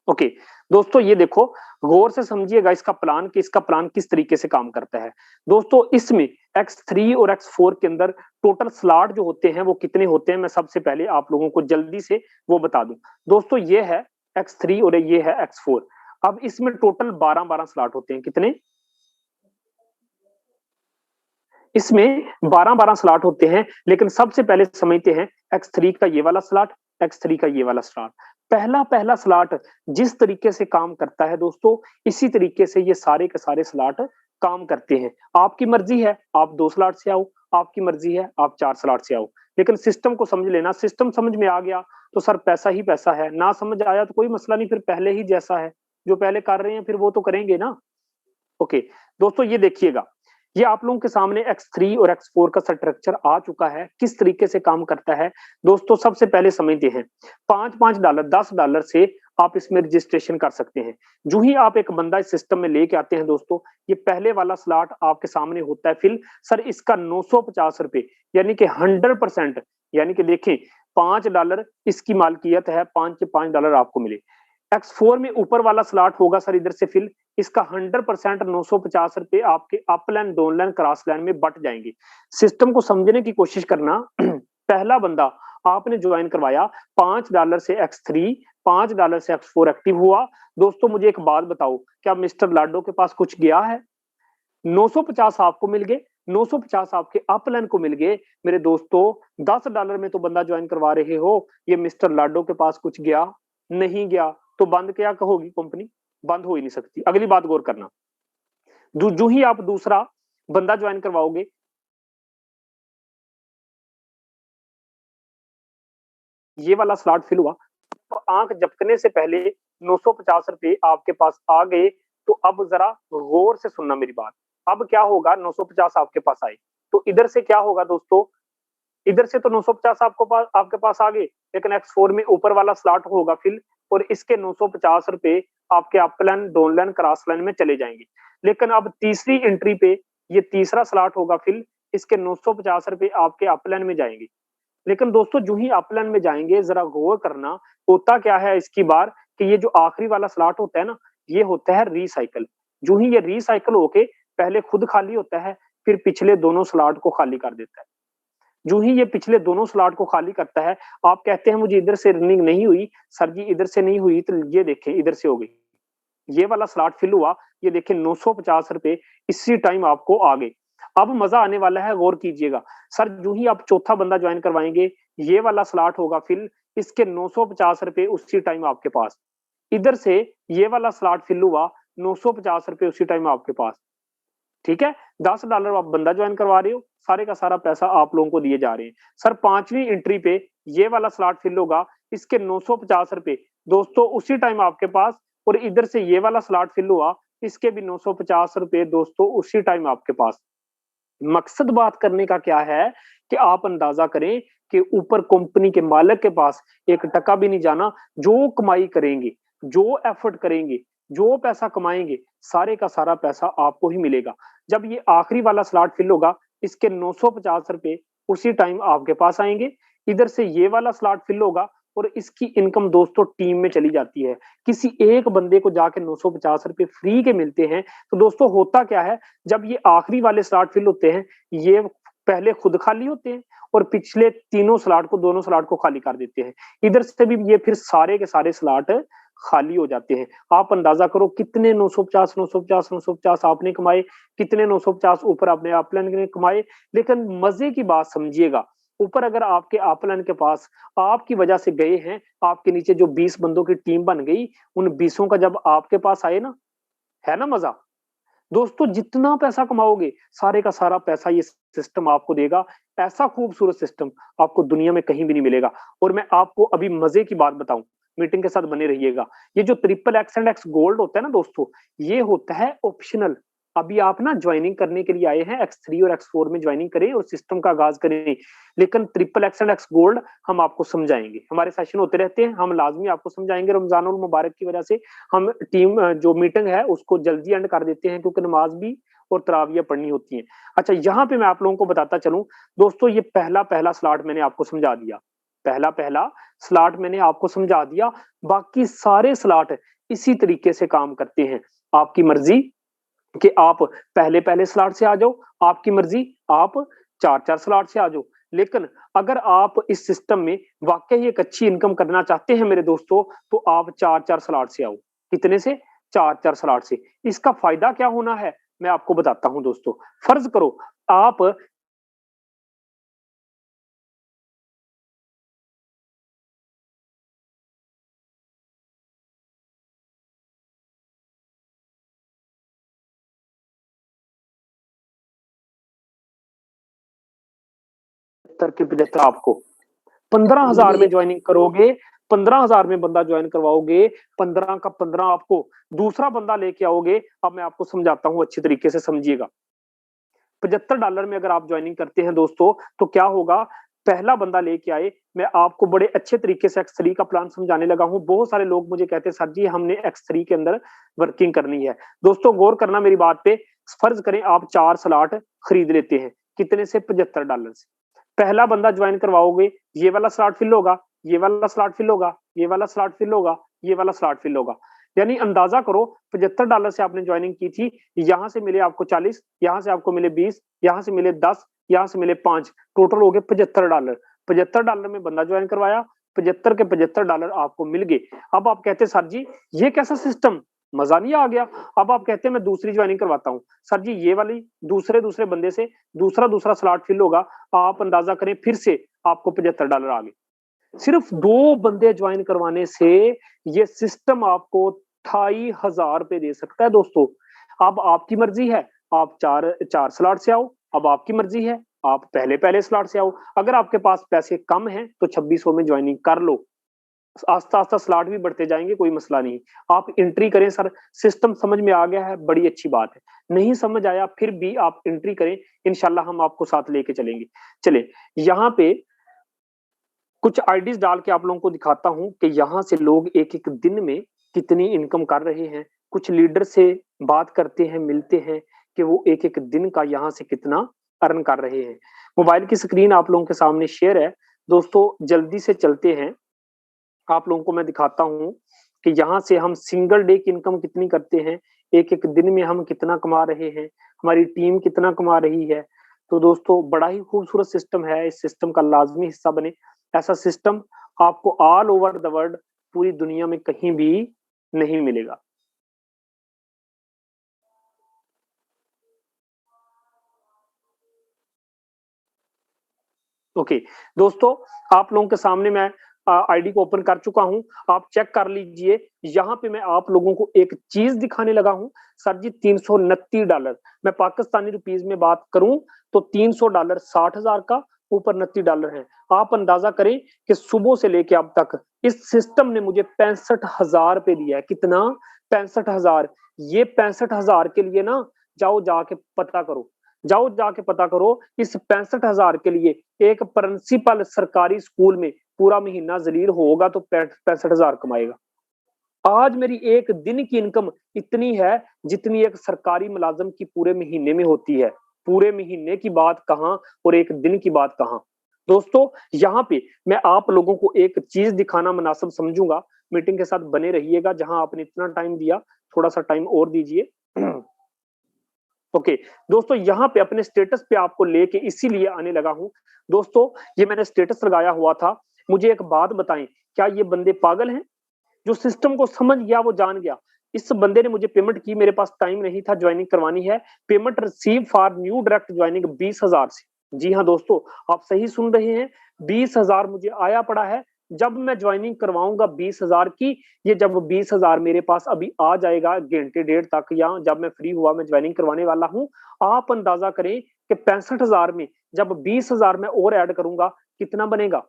ओके दोस्तों, ये देखो, गौर से समझिएगा इसका प्लान, कि इसका प्लान किस तरीके से काम करता है। दोस्तों, इसमें X3 और X4 के अंदर टोटल स्लॉट जो होते हैं वो कितने होते हैं, मैं सबसे पहले आप लोगों को जल्दी से वो बता दूं। दोस्तों, ये है X3 और ये है X4। अब इसमें टोटल 12-12 स्लॉट होते हैं। कितने? इसमें 12-12 स्लॉट होते हैं। लेकिन सबसे पहले समझते हैं X3 का ये वाला स्लॉट, X3 का ये वाला स्लॉट। पहला पहला स्लॉट जिस तरीके से काम करता है दोस्तों, इसी तरीके से ये सारे के सारे स्लॉट काम करते हैं। आपकी मर्जी है आप 2 स्लॉट से आओ, आपकी मर्जी है आप 4 स्लॉट से आओ, लेकिन सिस्टम को समझ लेना। सिस्टम समझ में आ गया तो सर पैसा ही पैसा है, ना समझ आया तो कोई मसला नहीं, फिर पहले ही जैसा है, जो पहले कर रहे हैं फिर वो तो करेंगे ना। ओके दोस्तों, ये देखिएगा, ये आप लोगों के सामने X3 और X4 का स्ट्रक्चर आ चुका है। किस तरीके से काम करता है दोस्तों, सबसे पहले समझते हैं। $5 $10 से आप इसमें रजिस्ट्रेशन कर सकते हैं। जो ही आप एक बंदा इस सिस्टम में लेके आते हैं दोस्तों, ये पहले वाला स्लॉट आपके सामने होता है फिल। सर इसका ₹950 यानी कि 100%, यानी कि देखें $5 इसकी मालकियत है, 5 के $5 आपको मिले। X4 में ऊपर वाला स्लॉट होगा सर इधर से फिल, इसका 100% ₹950 आपके up line, down line, cross line में बट जाएंगे। सिस्टम को समझने की कोशिश करना। पहला बंदा आपने ज्वाइन करवाया, $5 से X3, $5 से X4 एक्टिव हुआ। दोस्तों मुझे एक बात बताओ, क्या मिस्टर लाडो के पास कुछ गया है? 950 आपको मिल गए, 950 आपके अपलाइन को मिल गए। मेरे दोस्तों $10 में तो बंदा ज्वाइन करवा रहे हो, ये मिस्टर लाडो के पास कुछ गया? नहीं गया। तो बंद क्या कहोगी कंपनी? बंद हो ही नहीं सकती। अगली बात गौर करना, जो ही आप दूसरा बंदा ज्वाइन करवाओगे, ये वाला स्लॉट फिल हुआ, तो आंख झपकने से पहले ₹950 आपके पास आ गए। तो अब जरा गौर से सुनना मेरी बात। अब क्या होगा, 950 आपके पास आए, तो इधर से क्या होगा दोस्तों, इधर से तो 950 आपके पास आ गए, लेकिन X4 में ऊपर वाला स्लॉट होगा फिल, और इसके ₹950 आपके up line, down line, cross line में चले जाएंगे। लेकिन अब तीसरी एंट्री पे ये तीसरा स्लॉट होगा फिल, इसके ₹950 आपके अप लाइन में जाएंगे। लेकिन दोस्तों जो ही अप लाइन में जाएंगे, जरा गौर करना, होता क्या है इसकी बार, कि ये जो आखिरी वाला स्लॉट होता है ना, ये होता है रिसाइकल। जो ही ये रिसाइकल होके पहले खुद खाली होता है, फिर पिछले दोनों स्लॉट को खाली कर देता है। जो ही ये पिछले दोनों स्लॉट को खाली करता है, आप कहते हैं मुझे इधर से रनिंग नहीं हुई, सर जी इधर से नहीं हुई, तो ये देखें इधर से हो गई। ये वाला स्लॉट फिल हुआ, ये देखें ₹950 इसी टाइम आपको आ गए। अब मजा आने वाला है, गौर कीजिएगा। सर जो ही आप चौथा बंदा ज्वाइन करवाएंगे, ये वाला स्लॉट होगा फिल, इसके ₹950 उसी टाइम आपके पास। इधर से ये वाला स्लॉट फिल हुआ, ₹950 उसी टाइम आपके पास। ठीक है, $10 आप बंदा ज्वाइन करवा रहे हो, सारे का सारा पैसा आप लोगों को दिए जा रहे हैं। सर पांचवी एंट्री पे ये वाला स्लॉट फिल होगा, इसके ₹950 दोस्तों उसी टाइम आपके पास, और इधर से ये वाला स्लॉट फिल हुआ, इसके भी ₹950 दोस्तों उसी टाइम आपके पास। मकसद बात करने का क्या है, कि आप अंदाजा करें कि ऊपर कंपनी के मालिक के पास एक टका भी नहीं जाना। जो कमाई करेंगे, जो एफर्ट करेंगे, जो पैसा कमाएंगे, सारे का सारा पैसा आपको ही मिलेगा। जब ये आखिरी वाला स्लॉट फिल होगा, इसके ₹950 उसी टाइम आपके पास आएंगे। इधर से ये वाला स्लॉट फिल होगा, और इसकी इनकम दोस्तों टीम में चली जाती है। किसी एक बंदे को जाके ₹950 फ्री के मिलते हैं। तो दोस्तों होता क्या है, जब ये आखिरी वाले स्लॉट फिल होते हैं, ये पहले खुद खाली होते हैं, और पिछले तीनों स्लॉट को, दोनों स्लॉट को खाली कर देते हैं। इधर से भी ये फिर सारे के सारे स्लॉट खाली हो जाते हैं। आप अंदाजा करो कितने 950 950 950 आपने कमाए, कितने 950 ऊपर आपने अपलाइन ने कमाए। लेकिन मजे की बात समझिएगा, ऊपर अगर आपके अपलाइन के पास आपकी वजह से गए हैं, आपके नीचे जो 20 बंदों की टीम बन गई, उन 20 का जब आपके पास आए ना, है ना मजा। दोस्तों जितना पैसा कमाओगे, सारे का सारा पैसा ये सिस्टम आपको देगा। ऐसा खूबसूरत सिस्टम आपको दुनिया में कहीं भी नहीं मिलेगा। और मैं आपको अभी मजे की बात बताऊं, मीटिंग के साथ बने रहिएगा। ये जो triple x and x gold होता है ना दोस्तों, ये होता है ऑप्शनल। अभी आप ना ज्वाइनिंग करने के लिए आए हैं, X3 और X4 में ज्वाइनिंग करें और सिस्टम का आगाज करें। लेकिन triple x and x gold हम आपको समझाएंगे, हमारे सेशन होते रहते हैं, हम लाजमी आपको समझाएंगे। रमजानुल मुबारक की वजह से हम टीम जो मीटिंग है उसको जल्दी एंड कर देते हैं, क्योंकि नमाज भी और तरावियां पढ़नी होती हैं। अच्छा, यहाँ पे मैं आप लोगों को बताता चलूं दोस्तों, ये पहला पहला स्लॉट मैंने आपको समझा दिया, पहला पहला स्लॉट मैंने आपको समझा दिया। बाकी सारे स्लॉट इसी तरीके से काम करते हैं। आपकी मर्जी कि आप पहले पहले स्लॉट से आ जाओ, आपकी मर्जी आप चार चार स्लॉट से आ जाओ। लेकिन अगर आप इस सिस्टम में वाकई एक अच्छी इनकम करना चाहते हैं मेरे दोस्तों, तो आप चार चार स्लॉट से आओ। कितने से? चार चार स्लॉट से। इसका फायदा क्या होना है, मैं आपको बताता हूं दोस्तों। फर्ज करो आप तरकीब देता आपको 15,000 में ज्वाइनिंग करोगे, 15,000 में बंदा ज्वाइन करवाओगे, 15 का 15 आपको दूसरा बंदा लेके आओगे। अब मैं आपको समझाता हूँ, अच्छी तरीके से समझिएगा। $75 में अगर आप ज्वाइनिंग करते हैं दोस्तों, तो क्या होगा, पहला बंदा लेके आए, मैं आपको बड़े अच्छे तरीके से X3 का प्लान समझाने लगा हूँ। बहुत सारे लोग मुझे कहते हैं सर जी हमने X3 के अंदर वर्किंग करनी है। दोस्तों गौर करना मेरी बात पे, फर्ज करें आप 4 स्लॉट खरीद लेते हैं, कितने से, $75 से। पहला बंदा ज्वाइन करवाओगे, ये वाला स्लॉट फिल होगा, ये वाला स्लॉट फिल होगा, ये वाला स्लॉट फिल होगा, ये वाला स्लॉट फिल होगा। यानी अंदाजा करो, $75 से आपने ज्वाइनिंग की थी, यहाँ से मिले आपको 40, यहाँ से आपको मिले 20, यहाँ से मिले 10, यहाँ से मिले 5, टोटल हो गए $75। $75 में बंदा ज्वाइन करवाया, 75 के $75 आपको मिल गए। अब आप कहते सर जी ये कैसा सिस्टम, मजा नहीं आ गया। अब आप कहते हैं मैं दूसरी ज्वाइनिंग करवाता हूँ, सर जी ये वाली दूसरे बंदे से दूसरा स्लॉट फिल होगा, आप अंदाजा करें फिर से आपको $75 आ गए। सिर्फ 2 बंदे ज्वाइन करवाने से ये सिस्टम आपको 2,500 रुपए दे सकता है दोस्तों। अब आपकी मर्जी है, आप चार स्लॉट से आओ, अब आपकी मर्जी है, आप पहले स्लॉट से आओ। अगर आपके पास पैसे कम हैं तो 2600 में ज्वाइनिंग कर लो, आस्ता स्लॉट भी बढ़ते जाएंगे, कोई मसला नहीं। आप एंट्री करें, सर सिस्टम समझ में आ गया है, बड़ी अच्छी बात है। नहीं समझ आया फिर भी आप एंट्री करें, इंशाल्लाह हम आपको साथ लेके चलेंगे। चले यहाँ पे कुछ आईडीज डाल के आप लोगों को दिखाता हूं कि यहाँ से लोग एक एक दिन में कितनी इनकम कर रहे हैं। कुछ लीडर से बात करते हैं, मिलते हैं कि वो एक एक दिन का यहाँ से कितना अर्न कर रहे हैं। मोबाइल की स्क्रीन आप लोगों के सामने शेयर है दोस्तों, जल्दी से चलते हैं, आप लोगों को मैं दिखाता हूं कि यहाँ से हम सिंगल डे की इनकम कितनी करते हैं, एक एक दिन में हम कितना कमा रहे हैं, हमारी टीम कितना कमा रही है। तो दोस्तों बड़ा ही खूबसूरत सिस्टम है, इस सिस्टम का लाजमी हिस्सा बने। ऐसा सिस्टम आपको ऑल ओवर द वर्ल्ड, पूरी दुनिया में कहीं भी नहीं मिलेगा। ओके दोस्तों, आप लोगों के सामने मैं आईडी को ओपन कर चुका हूं, आप चेक कर लीजिए। यहाँ पे मैं आप लोगों को एक चीज दिखाने लगा हूं, सर जी $329, मैं पाकिस्तानी रुपीज में बात करूं तो $300 60,000 का, ऊपर $29 है। आप अंदाजा करें कि सुबह से लेके अब तक इस सिस्टम ने मुझे 65,000 रुपए दिया है। कितना, 65,000। ये 65,000 के लिए ना जाओ जाके पता करो, जाओ जाके पता करो, इस 65,000 के लिए एक प्रिंसिपल सरकारी स्कूल में पूरा महीना जलील होगा तो 65,000 कमाएगा। आज मेरी एक दिन की इनकम इतनी है जितनी एक सरकारी मुलाजिम की पूरे महीने में होती है। पूरे महीने की बात कहां और एक दिन की बात कहां। दोस्तों यहाँ पे मैं आप लोगों को एक चीज दिखाना मुनासिब समझूंगा, मीटिंग के साथ बने रहिएगा। जहां आपने इतना टाइम दिया, थोड़ा सा टाइम और दीजिए। ओके दोस्तों, यहाँ पे अपने स्टेटस पे आपको लेके इसीलिए आने लगा हूं। दोस्तों ये मैंने स्टेटस लगाया हुआ था, मुझे एक बात बताएं, क्या ये बंदे पागल हैं? जो सिस्टम को समझ गया वो जान गया। इस बंदे ने मुझे पेमेंट की, मेरे पास टाइम नहीं था, ज्वाइनिंग करवानी है। Payment receive for new direct joining 20,000 से। जी हाँ दोस्तों, आप सही सुन रहे हैं, 20,000 मुझे आया पड़ा है। जब मैं ज्वाइनिंग करवाऊंगा 20,000 की, ये जब 20,000 मेरे पास अभी आ जाएगा घंटे डेढ़ तक, या जब मैं फ्री हुआ मैं ज्वाइनिंग करवाने वाला हूं, आप अंदाजा करें कि 65,000 में जब 20,000 मैं और ऐड करूंगा कितना बनेगा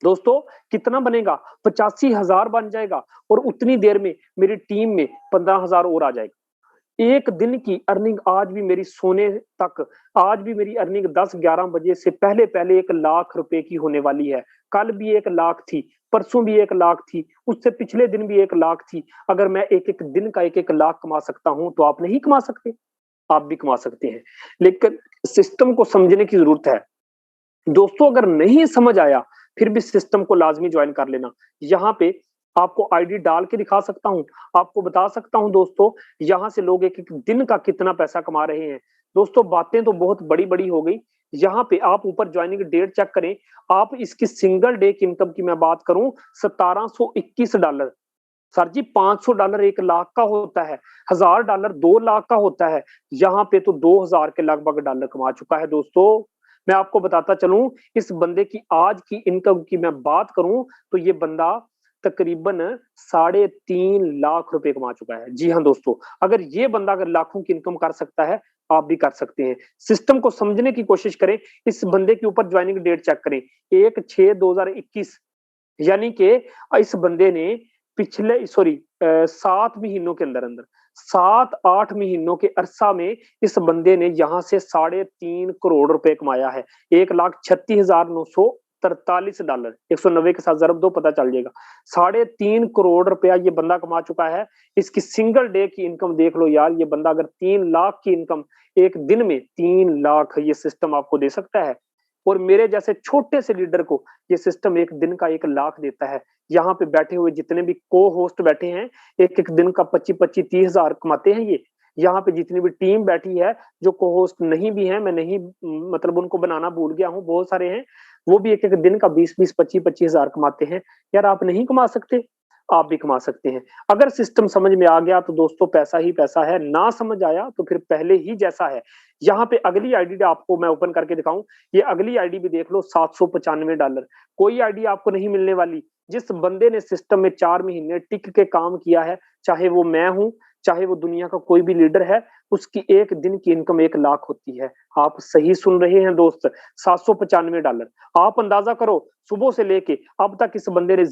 दोस्तों, कितना बनेगा, 85,000 बन जाएगा। और उतनी देर में मेरी टीम में 15,000 और आ जाएगा। एक दिन की अर्निंग आज भी मेरी सोने तक, आज भी मेरी अर्निंग 10-11 बजे से पहले पहले 1,00,000 रुपए की होने वाली है। कल भी 1,00,000 थी, परसों भी 1,00,000 थी, उससे पिछले दिन भी 1,00,000 थी। अगर मैं एक एक दिन का 1,00,000 कमा सकता हूं तो आप नहीं कमा सकते? आप भी कमा सकते हैं, लेकिन सिस्टम को समझने की जरूरत है दोस्तों। अगर नहीं समझ आया फिर भी सिस्टम को लाजमी ज्वाइन कर लेना। यहाँ पे आपको आईडी डाल के दिखा सकता हूं, आपको बता सकता हूं दोस्तों, यहाँ से लोग एक एक दिन का कितना पैसा कमा रहे हैं। दोस्तों बातें तो बहुत बड़ी बड़ी हो गई। यहाँ पे आप ऊपर ज्वाइनिंग डेट चेक करें, आप इसकी सिंगल डे की इनकम की मैं बात करूं, $1,721। सर जी $500 1,00,000 का होता है, $1,000 2,00,000 का होता है। यहाँ पे तो 2,000 के लगभग डॉलर कमा चुका है दोस्तों। मैं आपको बताता चलूं, इस बंदे की आज की इनकम की मैं बात करूं तो ये बंदा तकरीबन 3.5 लाख रुपए कमा चुका है। जी हाँ दोस्तों, अगर ये बंदा अगर लाखों की इनकम कर सकता है, आप भी कर सकते हैं। सिस्टम को समझने की कोशिश करें, इस बंदे के ऊपर ज्वाइनिंग डेट चेक करें, 1/6/2021, यानी कि इस बंदे ने पिछले 7 महीनों के अंदर अंदर 7-8 महीनों के अरसा में इस बंदे ने यहाँ से $3.5 करोड़ कमाया है। $1,36,943 190 के साथ ज़रब दो, पता चल जाएगा। $3.5 करोड़ ये बंदा कमा चुका है। इसकी सिंगल डे की इनकम देख लो यार, ये बंदा अगर 3 लाख की इनकम एक दिन में 3 लाख ये सिस्टम आपको दे सकता है। और मेरे जैसे छोटे से लीडर को ये सिस्टम एक दिन का 1 लाख देता है। यहाँ पे बैठे हुए जितने भी को होस्ट बैठे हैं, एक एक दिन का 25-25 30 हजार कमाते हैं ये। यहाँ पे जितनी भी टीम बैठी है, जो को होस्ट नहीं भी है, मैं नहीं मतलब उनको बनाना भूल गया हूँ, बहुत सारे हैं, वो भी एक एक दिन का 20-20 25-25 हजार कमाते हैं। यार आप नहीं कमा सकते, आप भी कमा सकते हैं। अगर सिस्टम समझ में आ गया तो दोस्तों पैसा ही पैसा है, ना समझ आया तो फिर पहले ही जैसा है। यहाँ पे अगली आईडी आपको मैं ओपन करके दिखाऊं, ये अगली आईडी भी देख लो, $795। कोई आईडी आपको नहीं मिलने वाली। जिस बंदे ने सिस्टम में 4 महीने टिक के काम किया है, चाहे वो मैं हूं, चाहे वो दुनिया का कोई भी लीडर है, उसकी एक दिन की इनकम 1 लाख होती है। आप सही सुन रहे हैं दोस्त, $795। आप अंदाजा करो, सुबह से लेके अब तक इस बंदे ने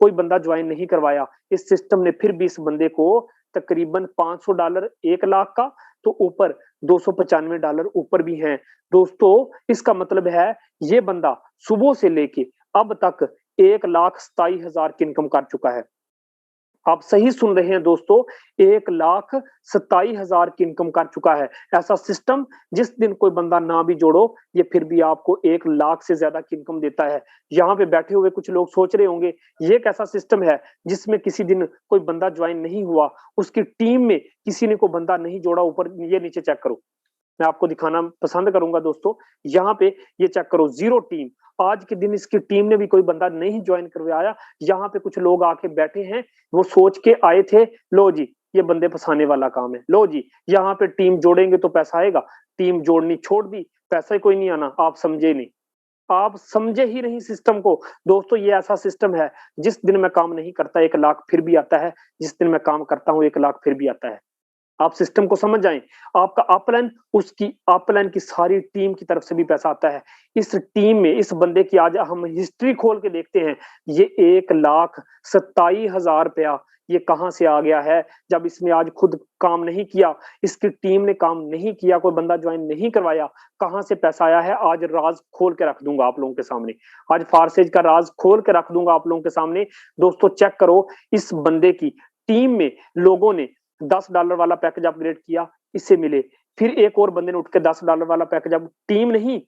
कोई बंदा ज्वाइन नहीं करवाया। इस सिस्टम ने फिर भी इस बंदे को तकरीबन $500 1 लाख का, तो ऊपर $295 ऊपर भी हैं। दोस्तों इसका मतलब है ये बंदा सुबह से लेके अब तक 1,27,000 की इनकम कर चुका है। आप सही सुन रहे हैं दोस्तों, 1,27,000 की इनकम कर चुका है। ऐसा सिस्टम जिस दिन कोई बंदा ना भी जोड़ो, ये फिर भी आपको 1 लाख से ज्यादा की इनकम देता है। यहाँ पे बैठे हुए कुछ लोग सोच रहे होंगे, ये कैसा सिस्टम है जिसमें किसी दिन कोई बंदा ज्वाइन नहीं हुआ, उसकी टीम में किसी ने कोई बंदा नहीं जोड़ा। ऊपर ये नीचे चेक करो, मैं आपको दिखाना पसंद करूंगा दोस्तों। यहाँ पे ये चेक करो, 0 टीम। आज के दिन इसकी टीम ने भी कोई बंदा नहीं ज्वाइन करवाया। यहाँ पे कुछ लोग आके बैठे हैं, वो सोच के आए थे, लो जी ये बंदे फंसाने वाला काम है, लो जी यहाँ पे टीम जोड़ेंगे तो पैसा आएगा। टीम जोड़नी छोड़ दी, पैसा ही कोई नहीं आना। आप समझे नहीं, आप समझे ही नहीं सिस्टम को। दोस्तों ये ऐसा सिस्टम है, जिस दिन मैं काम नहीं करता 1 लाख फिर भी आता है, जिस दिन मैं काम करता हूँ 1 लाख फिर भी आता है। आप सिस्टम को समझ जाएं। आपका अपलाइन, उसकी अपलाइन की सारी टीम की तरफ से भी पैसा आता है। इस टीम में इस बंदे की आज हम हिस्ट्री खोल के देखते हैं, ये 1,27,000 रुपया ये कहां से आ गया है, जब इसने आज खुद काम नहीं किया, इसकी टीम ने काम नहीं किया, कोई बंदा ज्वाइन नहीं करवाया, कहां से पैसा आया है आज राज खोल के रख दूंगा आप लोगों के सामने। आज फारसेज का राज खोल के रख दूंगा आप लोगों के सामने। दोस्तों चेक करो, इस बंदे की टीम में लोगों ने $10 वाला पैकेज अपग्रेड किया, इससे मिले। फिर एक और बंदे ने उठ के $10 वाला पैकेज, अब टीम नहीं,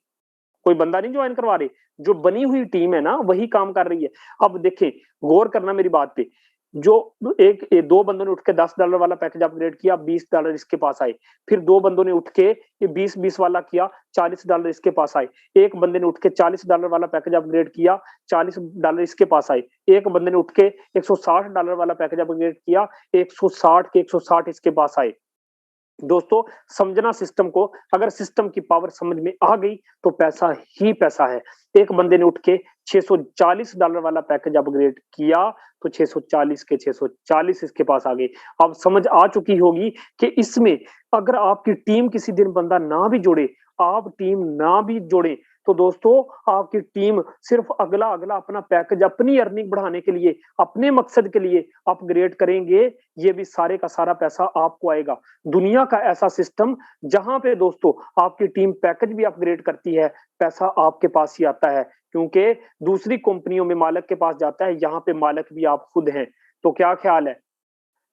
कोई बंदा नहीं ज्वाइन करवा रहे, जो बनी हुई टीम है ना वही काम कर रही है। अब देखें, गौर करना मेरी बात पे, जो दो बंदों ने उठ के $10 वाला पैकेज अपग्रेड किया, $20 इसके पास आए। फिर 2 बंदों ने उठ के ये 20-20 वाला किया, $40 इसके पास आए। एक बंदे ने उठ के $40 वाला पैकेज अपग्रेड किया, $40 इसके पास आए। एक बंदे ने उठ के $160 वाला पैकेज अपग्रेड किया, 160 के 160 इसके पास आए। दोस्तों समझना सिस्टम को, अगर सिस्टम की पावर समझ में आ गई तो पैसा ही पैसा है। एक बंदे ने उठ के $640 वाला पैकेज अपग्रेड किया, तो 640 के 640 इसके पास आ गए। अब समझ आ चुकी होगी कि इसमें अगर आपकी टीम किसी दिन बंदा ना भी जोड़े, आप टीम ना भी जोड़े, तो दोस्तों आपकी टीम सिर्फ अगला अगला अपना पैकेज अपनी अर्निंग बढ़ाने के लिए, अपने मकसद के लिए अपग्रेड करेंगे, ये भी सारे का सारा पैसा आपको आएगा। दुनिया का ऐसा सिस्टम जहां पे दोस्तों आपकी टीम पैकेज भी अपग्रेड करती है, पैसा आपके पास ही आता है, क्योंकि दूसरी कंपनियों में मालिक के पास जाता है, यहाँ पे मालिक भी आप खुद हैं। तो क्या ख्याल है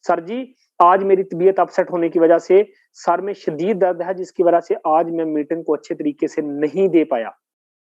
सर जी, आज मेरी तबीयत अपसेट होने की वजह से सर में शदीद दर्द है, जिसकी वजह से आज मैं मीटिंग को अच्छे तरीके से नहीं दे पाया।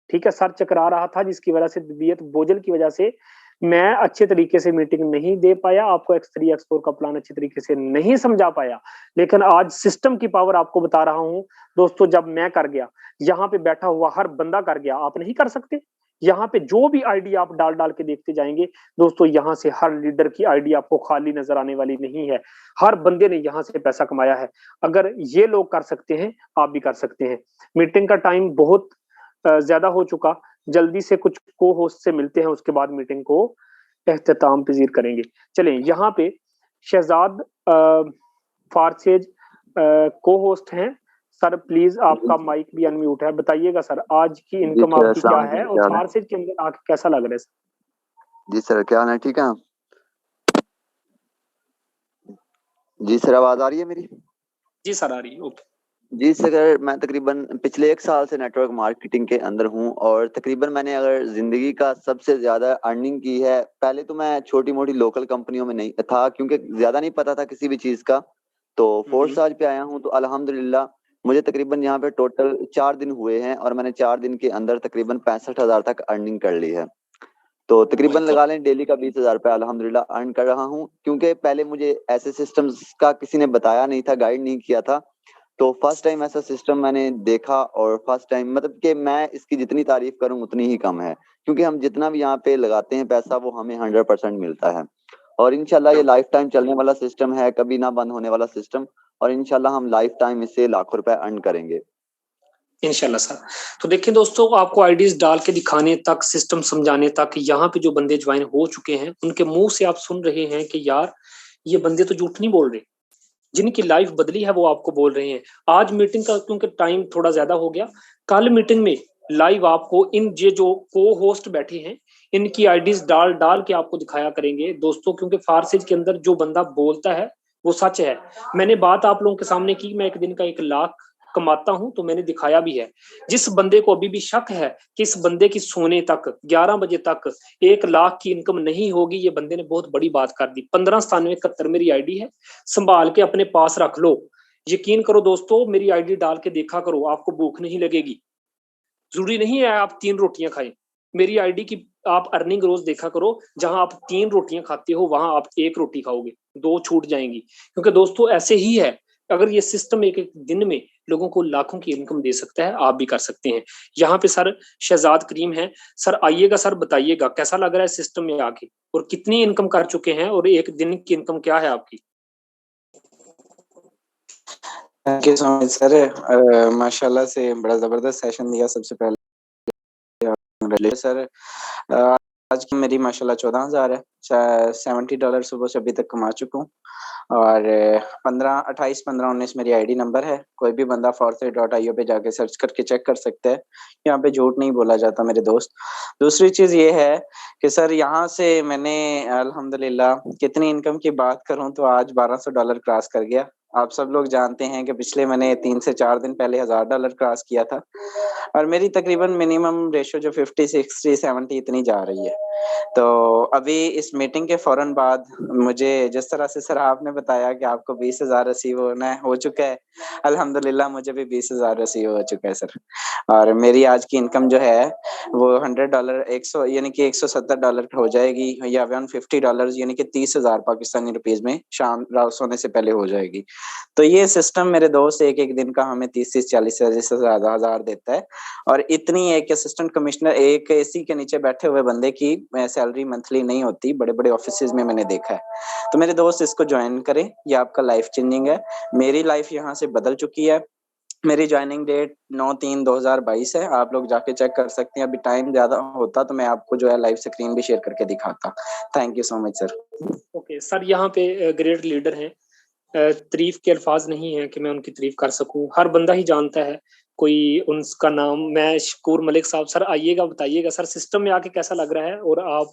ठीक है, सर चकरा रहा था, जिसकी वजह से तबीयत बोझल की वजह से मैं अच्छे तरीके से मीटिंग नहीं दे पाया, आपको X3 X4 का प्लान अच्छे तरीके से नहीं समझा पाया। लेकिन आज सिस्टम की पावर आपको बता रहा हूं दोस्तों, जब मैं कर गया, यहाँ पे बैठा हुआ हर बंदा कर गया, आप नहीं कर सकते। यहाँ पे जो भी आईडी आप डाल डाल के देखते जाएंगे दोस्तों, यहाँ से हर लीडर की आईडी आपको खाली नजर आने वाली नहीं है। हर बंदे ने यहाँ से पैसा कमाया है। अगर ये लोग कर सकते हैं, आप भी कर सकते हैं। मीटिंग का टाइम बहुत ज्यादा हो चुका, जल्दी से कुछ को होस्ट से मिलते हैं, उसके बाद मीटिंग को एख्तिताम पजीर करेंगे। चलें, यहाँ पे शहजाद फारसेज को होस्ट हैं। सर प्लीज आपका माइक भी अनम्यूट है, बताइएगा सर आज की इनकम आपकी क्या है और फारसेज के अंदर आके कैसा लग रहा है सर? जी सर, क्या हाल है? ठीक है जी सर, आवाज आ रही है मेरी? जी सर आ रही है। ओके जी सर, मैं तकरीबन पिछले 1 साल से नेटवर्क मार्केटिंग के अंदर हूँ और तकरीबन मैंने अगर जिंदगी का सबसे ज्यादा अर्निंग की है। पहले तो मैं छोटी मोटी लोकल कंपनियों में नहीं था क्योंकि ज्यादा नहीं पता था किसी भी चीज का। तो फोर्स आज पे आया हूँ तो अल्हम्दुलिल्लाह मुझे तकरीबन यहाँ पे टोटल 4 दिन हुए हैं और मैंने 4 दिन के अंदर तकरीबन 65,000 तक अर्निंग कर ली है। तो तकरीबन तो लगा लें डेली का 20,000 रुपया अल्हम्दुलिल्लाह अर्न कर रहा हूँ क्योंकि पहले मुझे ऐसे सिस्टम्स का किसी ने बताया नहीं था, गाइड नहीं किया था। तो फर्स्ट टाइम ऐसा सिस्टम मैंने देखा और फर्स्ट टाइम मतलब कि मैं इसकी जितनी तारीफ करूं उतनी ही कम है क्योंकि हम जितना भी यहाँ पे लगाते हैं पैसा वो हमें 100% मिलता है। और इंशाल्लाह ये लाइफ टाइम चलने वाला सिस्टम है, कभी ना बंद होने वाला सिस्टम। और इंशाल्लाह हम लाइफ टाइम इससे लाखों रुपए अर्न करेंगे इंशाल्लाह सर। तो देखिए दोस्तों, आपको आईडीज डाल के दिखाने तक, सिस्टम समझाने तक, यहाँ पे जो बंदे ज्वाइन हो चुके हैं उनके मुंह से आप सुन रहे हैं कि यार ये बंदे तो झूठ नहीं बोल रहे, जिनकी लाइफ बदली है वो आपको बोल रहे हैं। आज मीटिंग का क्योंकि टाइम थोड़ा ज्यादा हो गया, कल मीटिंग में लाइव आपको इन ये जो को होस्ट बैठे हैं इनकी आईडीज डाल डाल के आपको दिखाया करेंगे दोस्तों, क्योंकि फारसेज के अंदर जो बंदा बोलता है वो सच है। मैंने बात आप लोगों के सामने की, मैं एक दिन का 1 लाख कमाता हूं तो मैंने दिखाया भी है। जिस बंदे को अभी भी शक है कि इस बंदे की सोने तक 11 बजे तक 1 लाख की इनकम नहीं होगी, ये बंदे ने बहुत बड़ी बात कर दी। 159771 मेरी आईडी है, संभाल के अपने पास रख लो। यकीन करो दोस्तों, मेरी आईडी डाल के देखा करो, आपको भूख नहीं लगेगी। जरूरी नहीं है आप 3 रोटियां खाएं, मेरी आईडी की आप अर्निंग रोज देखा करो। जहां आप 3 रोटियां खाते हो वहां आप 1 रोटी खाओगे, 2 छूट जाएंगी। क्योंकि दोस्तों ऐसे ही है, अगर ये सिस्टम एक एक दिन में लोगों को लाखों की इनकम दे सकता है, आप भी कर सकते हैं। यहाँ पे सर शहजाद करीम है। सर आइएगा, सर बताइएगा कैसा लग रहा है सिस्टम में आके, और कितनी इनकम कर चुके हैं, और एक दिन की इनकम क्या है आपकी? Thank you so much sir. माशाल्लाह से बड़ा जबरदस्त सेशन दिया। सबसे पहले सर आज की मेरी माशाल्लाह 14,000 है। $70 सुबह से अभी तक कमा चुका हूँ। और 15 28 15 19 मेरी आईडी नंबर है। कोई भी बंदा force.io पे जाके सर्च करके चेक कर सकता है। यहाँ पे झूठ नहीं बोला जाता मेरे दोस्त। दूसरी चीज ये है कि सर यहाँ से मैंने अल्हम्दुलिल्लाह कितनी इनकम की बात करूं तो आज $1,200 क्रॉस कर गया। आप सब लोग जानते हैं कि पिछले मैंने 3 से 4 दिन पहले $1,000 क्रॉस किया था और मेरी तकरीबन मिनिमम रेशो जो 50 60 70 इतनी जा रही है। तो अभी इस मीटिंग के फौरन बाद मुझे जिस तरह से सर आपने बताया कि आपको 20,000 रिसीव होना है, हो चुका है। अल्हम्दुलिल्लाह मुझे भी 20,000 रिसीव हो चुका है सर। और मेरी आज की इनकम जो है वो $100 100 यानी कि $170 हो जाएगी या $150 यानी कि 30,000 पाकिस्तानी रुपीस में शाम रात सोने से पहले हो जाएगी। तो ये सिस्टम मेरे दोस्त एक एक दिन का हमें 30 40 हजार देता है। और इतनी एक असिस्टेंट कमिश्नर एक एसी के नीचे बैठे हुए बंदे की सैलरी मंथली नहीं होती, बड़े बड़े ऑफिसेज में मैंने देखा है। तो मेरे दोस्त इसको ज्वाइन करें, ये आपका लाइफ चेंजिंग है। मेरी लाइफ यहाँ से बदल चुकी है। मेरी ज्वाइनिंग डेट 9/3/2022 है। आप लोग जाके चेक कर सकते हैं। अभी टाइम ज्यादा होता तो मैं आपको जो है लाइव स्क्रीन भी शेयर करके दिखाता। Thank you so much sir. Okay sir, यहाँ पे ग्रेट लीडर हैं, तारीफ के अल्फाज नहीं है कि मैं उनकी तारीफ कर सकूं। हर बंदा ही जानता है कोई उनका नाम। मैं शकूर मलिक साहब, सर आइएगा बताइएगा सर सिस्टम में आके कैसा लग रहा है, और आप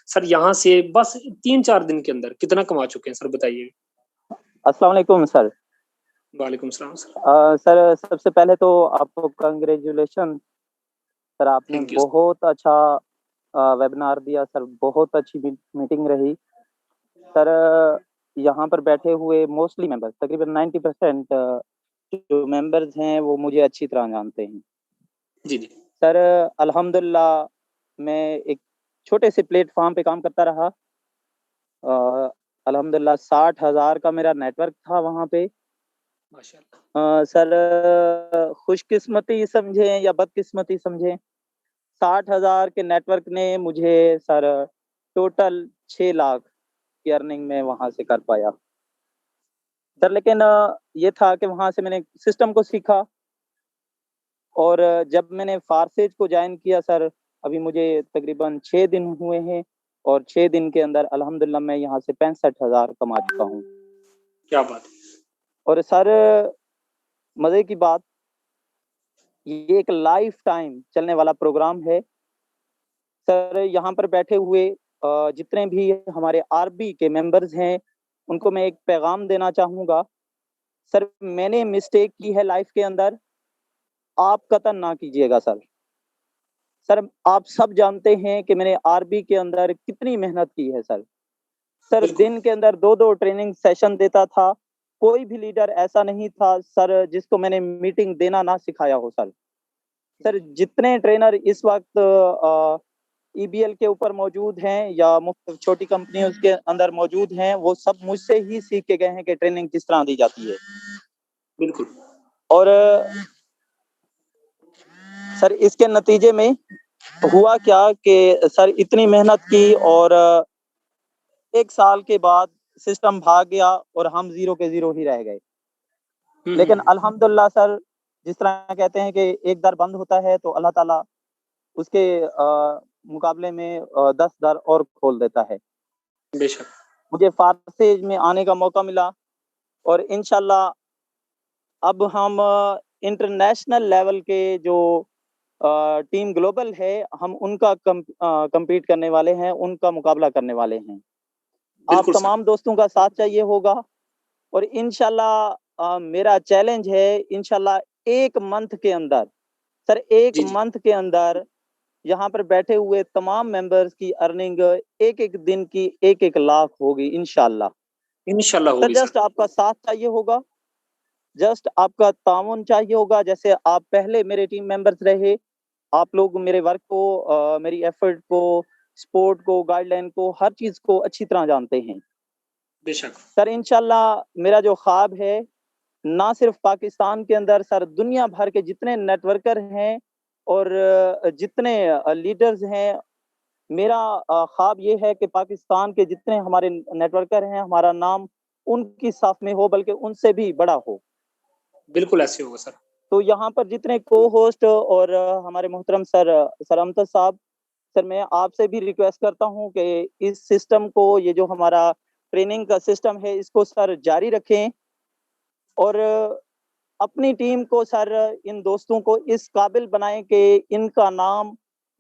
सर यहाँ से बस 3-4 दिन के अंदर कितना कमा चुके हैं सर, बताइए। अस्सलाम वालेकुम सर। वालेकुम सलाम सर। सर सबसे पहले तो आपको कंग्रेचुलेशन सर, आपने थैंक यू सर। बहुत अच्छा वेबिनार दिया सर, बहुत अच्छी मीटिंग रही सर। यहाँ पर बैठे हुए मोस्टली मेंबर्स तकरीबन 90% जो मेंबर्स हैं वो मुझे अच्छी तरह जानते हैं जी जी सर। अल्हम्दुलिल्लाह मैं एक छोटे से प्लेटफॉर्म पे काम करता रहा। अल्हम्दुलिल्लाह 60,000 का मेरा नेटवर्क था वहाँ पे। माशाल्लाह। सर खुशकिस्मती समझें या बदकिस्मती समझें, 60,000 के नेटवर्क ने मुझे सर टोटल 6 लाख की अर्निंग में वहां से कर पाया सर। लेकिन ये था कि वहां से मैंने सिस्टम को सीखा और जब मैंने फारसेज को ज्वाइन किया सर, अभी मुझे तकरीबन 6 दिन हुए हैं और 6 दिन के अंदर अल्हम्दुलिल्लाह मैं यहाँ से 65,000 कमा चुका हूँ। क्या बात है। और सर मजे की बात, ये एक लाइफ टाइम चलने वाला प्रोग्राम है सर। यहाँ पर बैठे हुए जितने भी हमारे आरबी के मेंबर्स हैं उनको मैं एक पैगाम देना चाहूँगा। सर मैंने मिस्टेक की है लाइफ के अंदर, आप कतन ना कीजिएगा सर। सर आप सब जानते हैं कि मैंने आरबी के अंदर कितनी मेहनत की है सर। सर दिन के अंदर 2-2 ट्रेनिंग सेशन देता था। कोई भी लीडर ऐसा नहीं था सर जिसको मैंने मीटिंग देना ना सिखाया हो सर। सर जितने ट्रेनर इस वक्त ईबीएल के ऊपर मौजूद हैं या छोटी कंपनियों के अंदर मौजूद हैं, वो सब मुझसे ही सीख के गए हैं कि ट्रेनिंग किस तरह दी जाती है। बिल्कुल। और सर इसके नतीजे में हुआ क्या कि सर इतनी मेहनत की और 1 साल के बाद सिस्टम भाग गया और हम 0 के 0 ही रह गए। लेकिन अल्हम्दुलिल्लाह सर, जिस तरह कहते हैं कि एक दर बंद होता है तो अल्लाह ताला उसके मुकाबले में 10 दर और खोल देता है। बेशक। मुझे फारसेज में आने का मौका मिला और इंशाल्लाह अब हम इंटरनेशनल लेवल के जो टीम ग्लोबल है, हम उनका कम्पीट करने वाले हैं, उनका मुकाबला करने वाले हैं। आप तमाम दोस्तों का साथ चाहिए होगा और इंशाल्लाह मेरा चैलेंज है इंशाल्लाह 1 मंथ के अंदर, सर 1 मंथ के अंदर यहाँ पर बैठे हुए तमाम मेंबर्स की अर्निंग एक-एक दिन की 1-1 लाख होगी इंशाल्लाह। इंशाल्लाह सर होगी जस्ट आपका साथ चाहिए होगा, जस्ट आपका ताउन चाहिए होगा। जैसे आप पहले मेरे टीम मेंबर्स रहे, आप लोग मेरे वर्क को, मेरी एफर्ट को, सपोर्ट को, गाइडलाइन को, हर चीज को अच्छी तरह जानते हैं। बेशक। सर इंशाल्लाह मेरा जो ख्वाब है, ना सिर्फ पाकिस्तान के अंदर सर दुनिया भर के जितने नेटवर्कर हैं और जितने लीडर्स हैं, मेरा ख्वाब ये है कि पाकिस्तान के जितने हमारे नेटवर्कर हैं, हमारा नाम उनकी साफ में हो, बल्कि उनसे भी बड़ा हो। बिल्कुल ऐसे होगा सर। तो यहाँ पर जितने को होस्ट और हमारे मोहतरम सर अमजद साहब, सर मैं आपसे भी रिक्वेस्ट करता हूँ कि इस सिस्टम को, ये जो हमारा ट्रेनिंग का सिस्टम है, इसको सर जारी रखें और अपनी टीम को सर, इन दोस्तों को इस काबिल बनाएं कि इनका नाम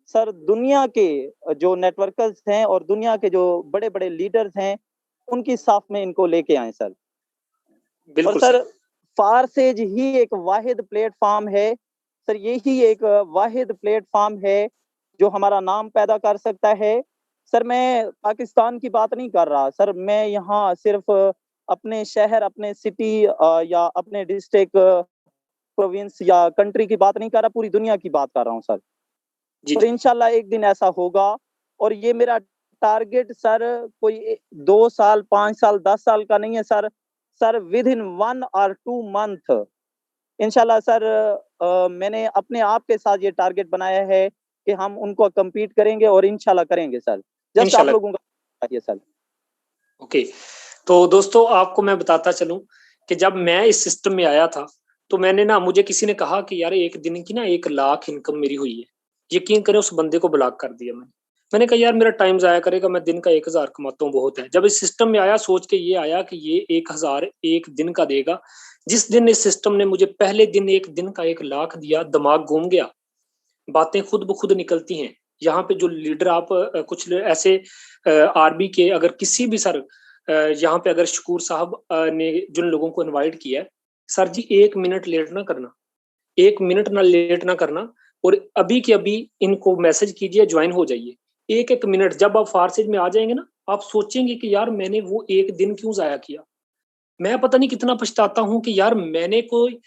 सर दुनिया के जो नेटवर्कर्स हैं और दुनिया के जो बड़े-बड़े लीडर्स हैं, उनकी साफ में इनको लेके आए सर। बिल्कुल और सर फारसेज ही एक वाहिद प्लेटफॉर्म है, सर यही एक वाहिद प्लेटफॉर्म है जो हमारा नाम पैदा कर सकता है। सर मैं पाकिस्तान की बात नहीं कर रहा, सर मैं यहाँ सिर्फ अपने शहर, अपने सिटी या अपने डिस्ट्रिक्ट, प्रोविंस या कंट्री की बात नहीं कर रहा, पूरी दुनिया की बात कर रहा हूँ सर। और इंशाल्लाह एक दिन ऐसा होगा और ये मेरा टारगेट सर कोई 2 साल, 5 साल, 10 साल का नहीं है सर। सर विद इन 1 और 2 मंथ इंशाल्लाह सर, मैंने अपने आप के साथ ये टारगेट बनाया है कि हम उनको कम्पीट करेंगे और इंशाल्लाह करेंगे सर। जस्ट आप लोगों का चाहिए सर। ओके, तो दोस्तों आपको मैं बताता चलूं कि जब मैं इस सिस्टम में आया था, तो मैंने ना, मुझे किसी ने कहा कि यार 1 दिन की ना 1 लाख इनकम मेरी हुई है। यकीन करें उस बंदे को ब्लॉक कर दिया मैंने कहा यार मेरा टाइम ज़ाया करेगा, मैं दिन का 1000 कमाता हूँ बहुत है। जब इस सिस्टम में आया, सोच के ये आया कि ये 1000 1 दिन का देगा। जिस दिन इस सिस्टम ने मुझे पहले दिन 1 दिन का 1 लाख दिया, दिमाग घूम गया। बातें खुद ब खुद निकलती हैं। यहाँ पे जो लीडर आप कुछ ऐसे आरबी के, अगर किसी भी सर यहाँ पे अगर शकूर साहब ने जिन लोगों को इनवाइट किया है, सर जी 1 मिनट लेट ना करना, 1 मिनट ना लेट ना करना और अभी के अभी इनको मैसेज कीजिए, ज्वाइन हो जाइए। 1-1 मिनट जब आप फारसेज में आ जाएंगे ना, आप सोचेंगे कि यार मैंने वो 1 दिन क्यों ज़ाया किया। मैं पता नहीं कितना पछताता हूँ कि यार मैंने कोई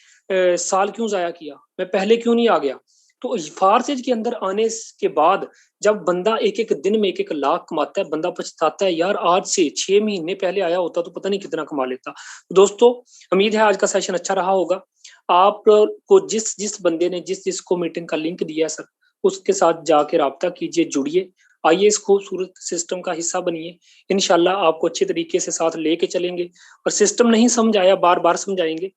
साल क्यों ज़ाया किया, मैं पहले क्यों नहीं आ गया। तो फारसेज के अंदर आने के बाद जब बंदा 1-1 दिन में 1-1 लाख कमाता है, बंदा पछताता है यार आज से 6 महीने पहले आया होता तो पता नहीं कितना कमा लेता। दोस्तों उम्मीद है आज का सेशन अच्छा रहा होगा। आप को जिस बंदे ने जिसको मीटिंग का लिंक दिया है सर, उसके साथ जाके राब्ता कीजिए, जुड़िए, आइए इस खूबसूरत सिस्टम का हिस्सा बनिए। इंशाल्लाह आपको अच्छे तरीके से साथ लेके चलेंगे और सिस्टम नहीं समझ आया बार बार समझाएंगे।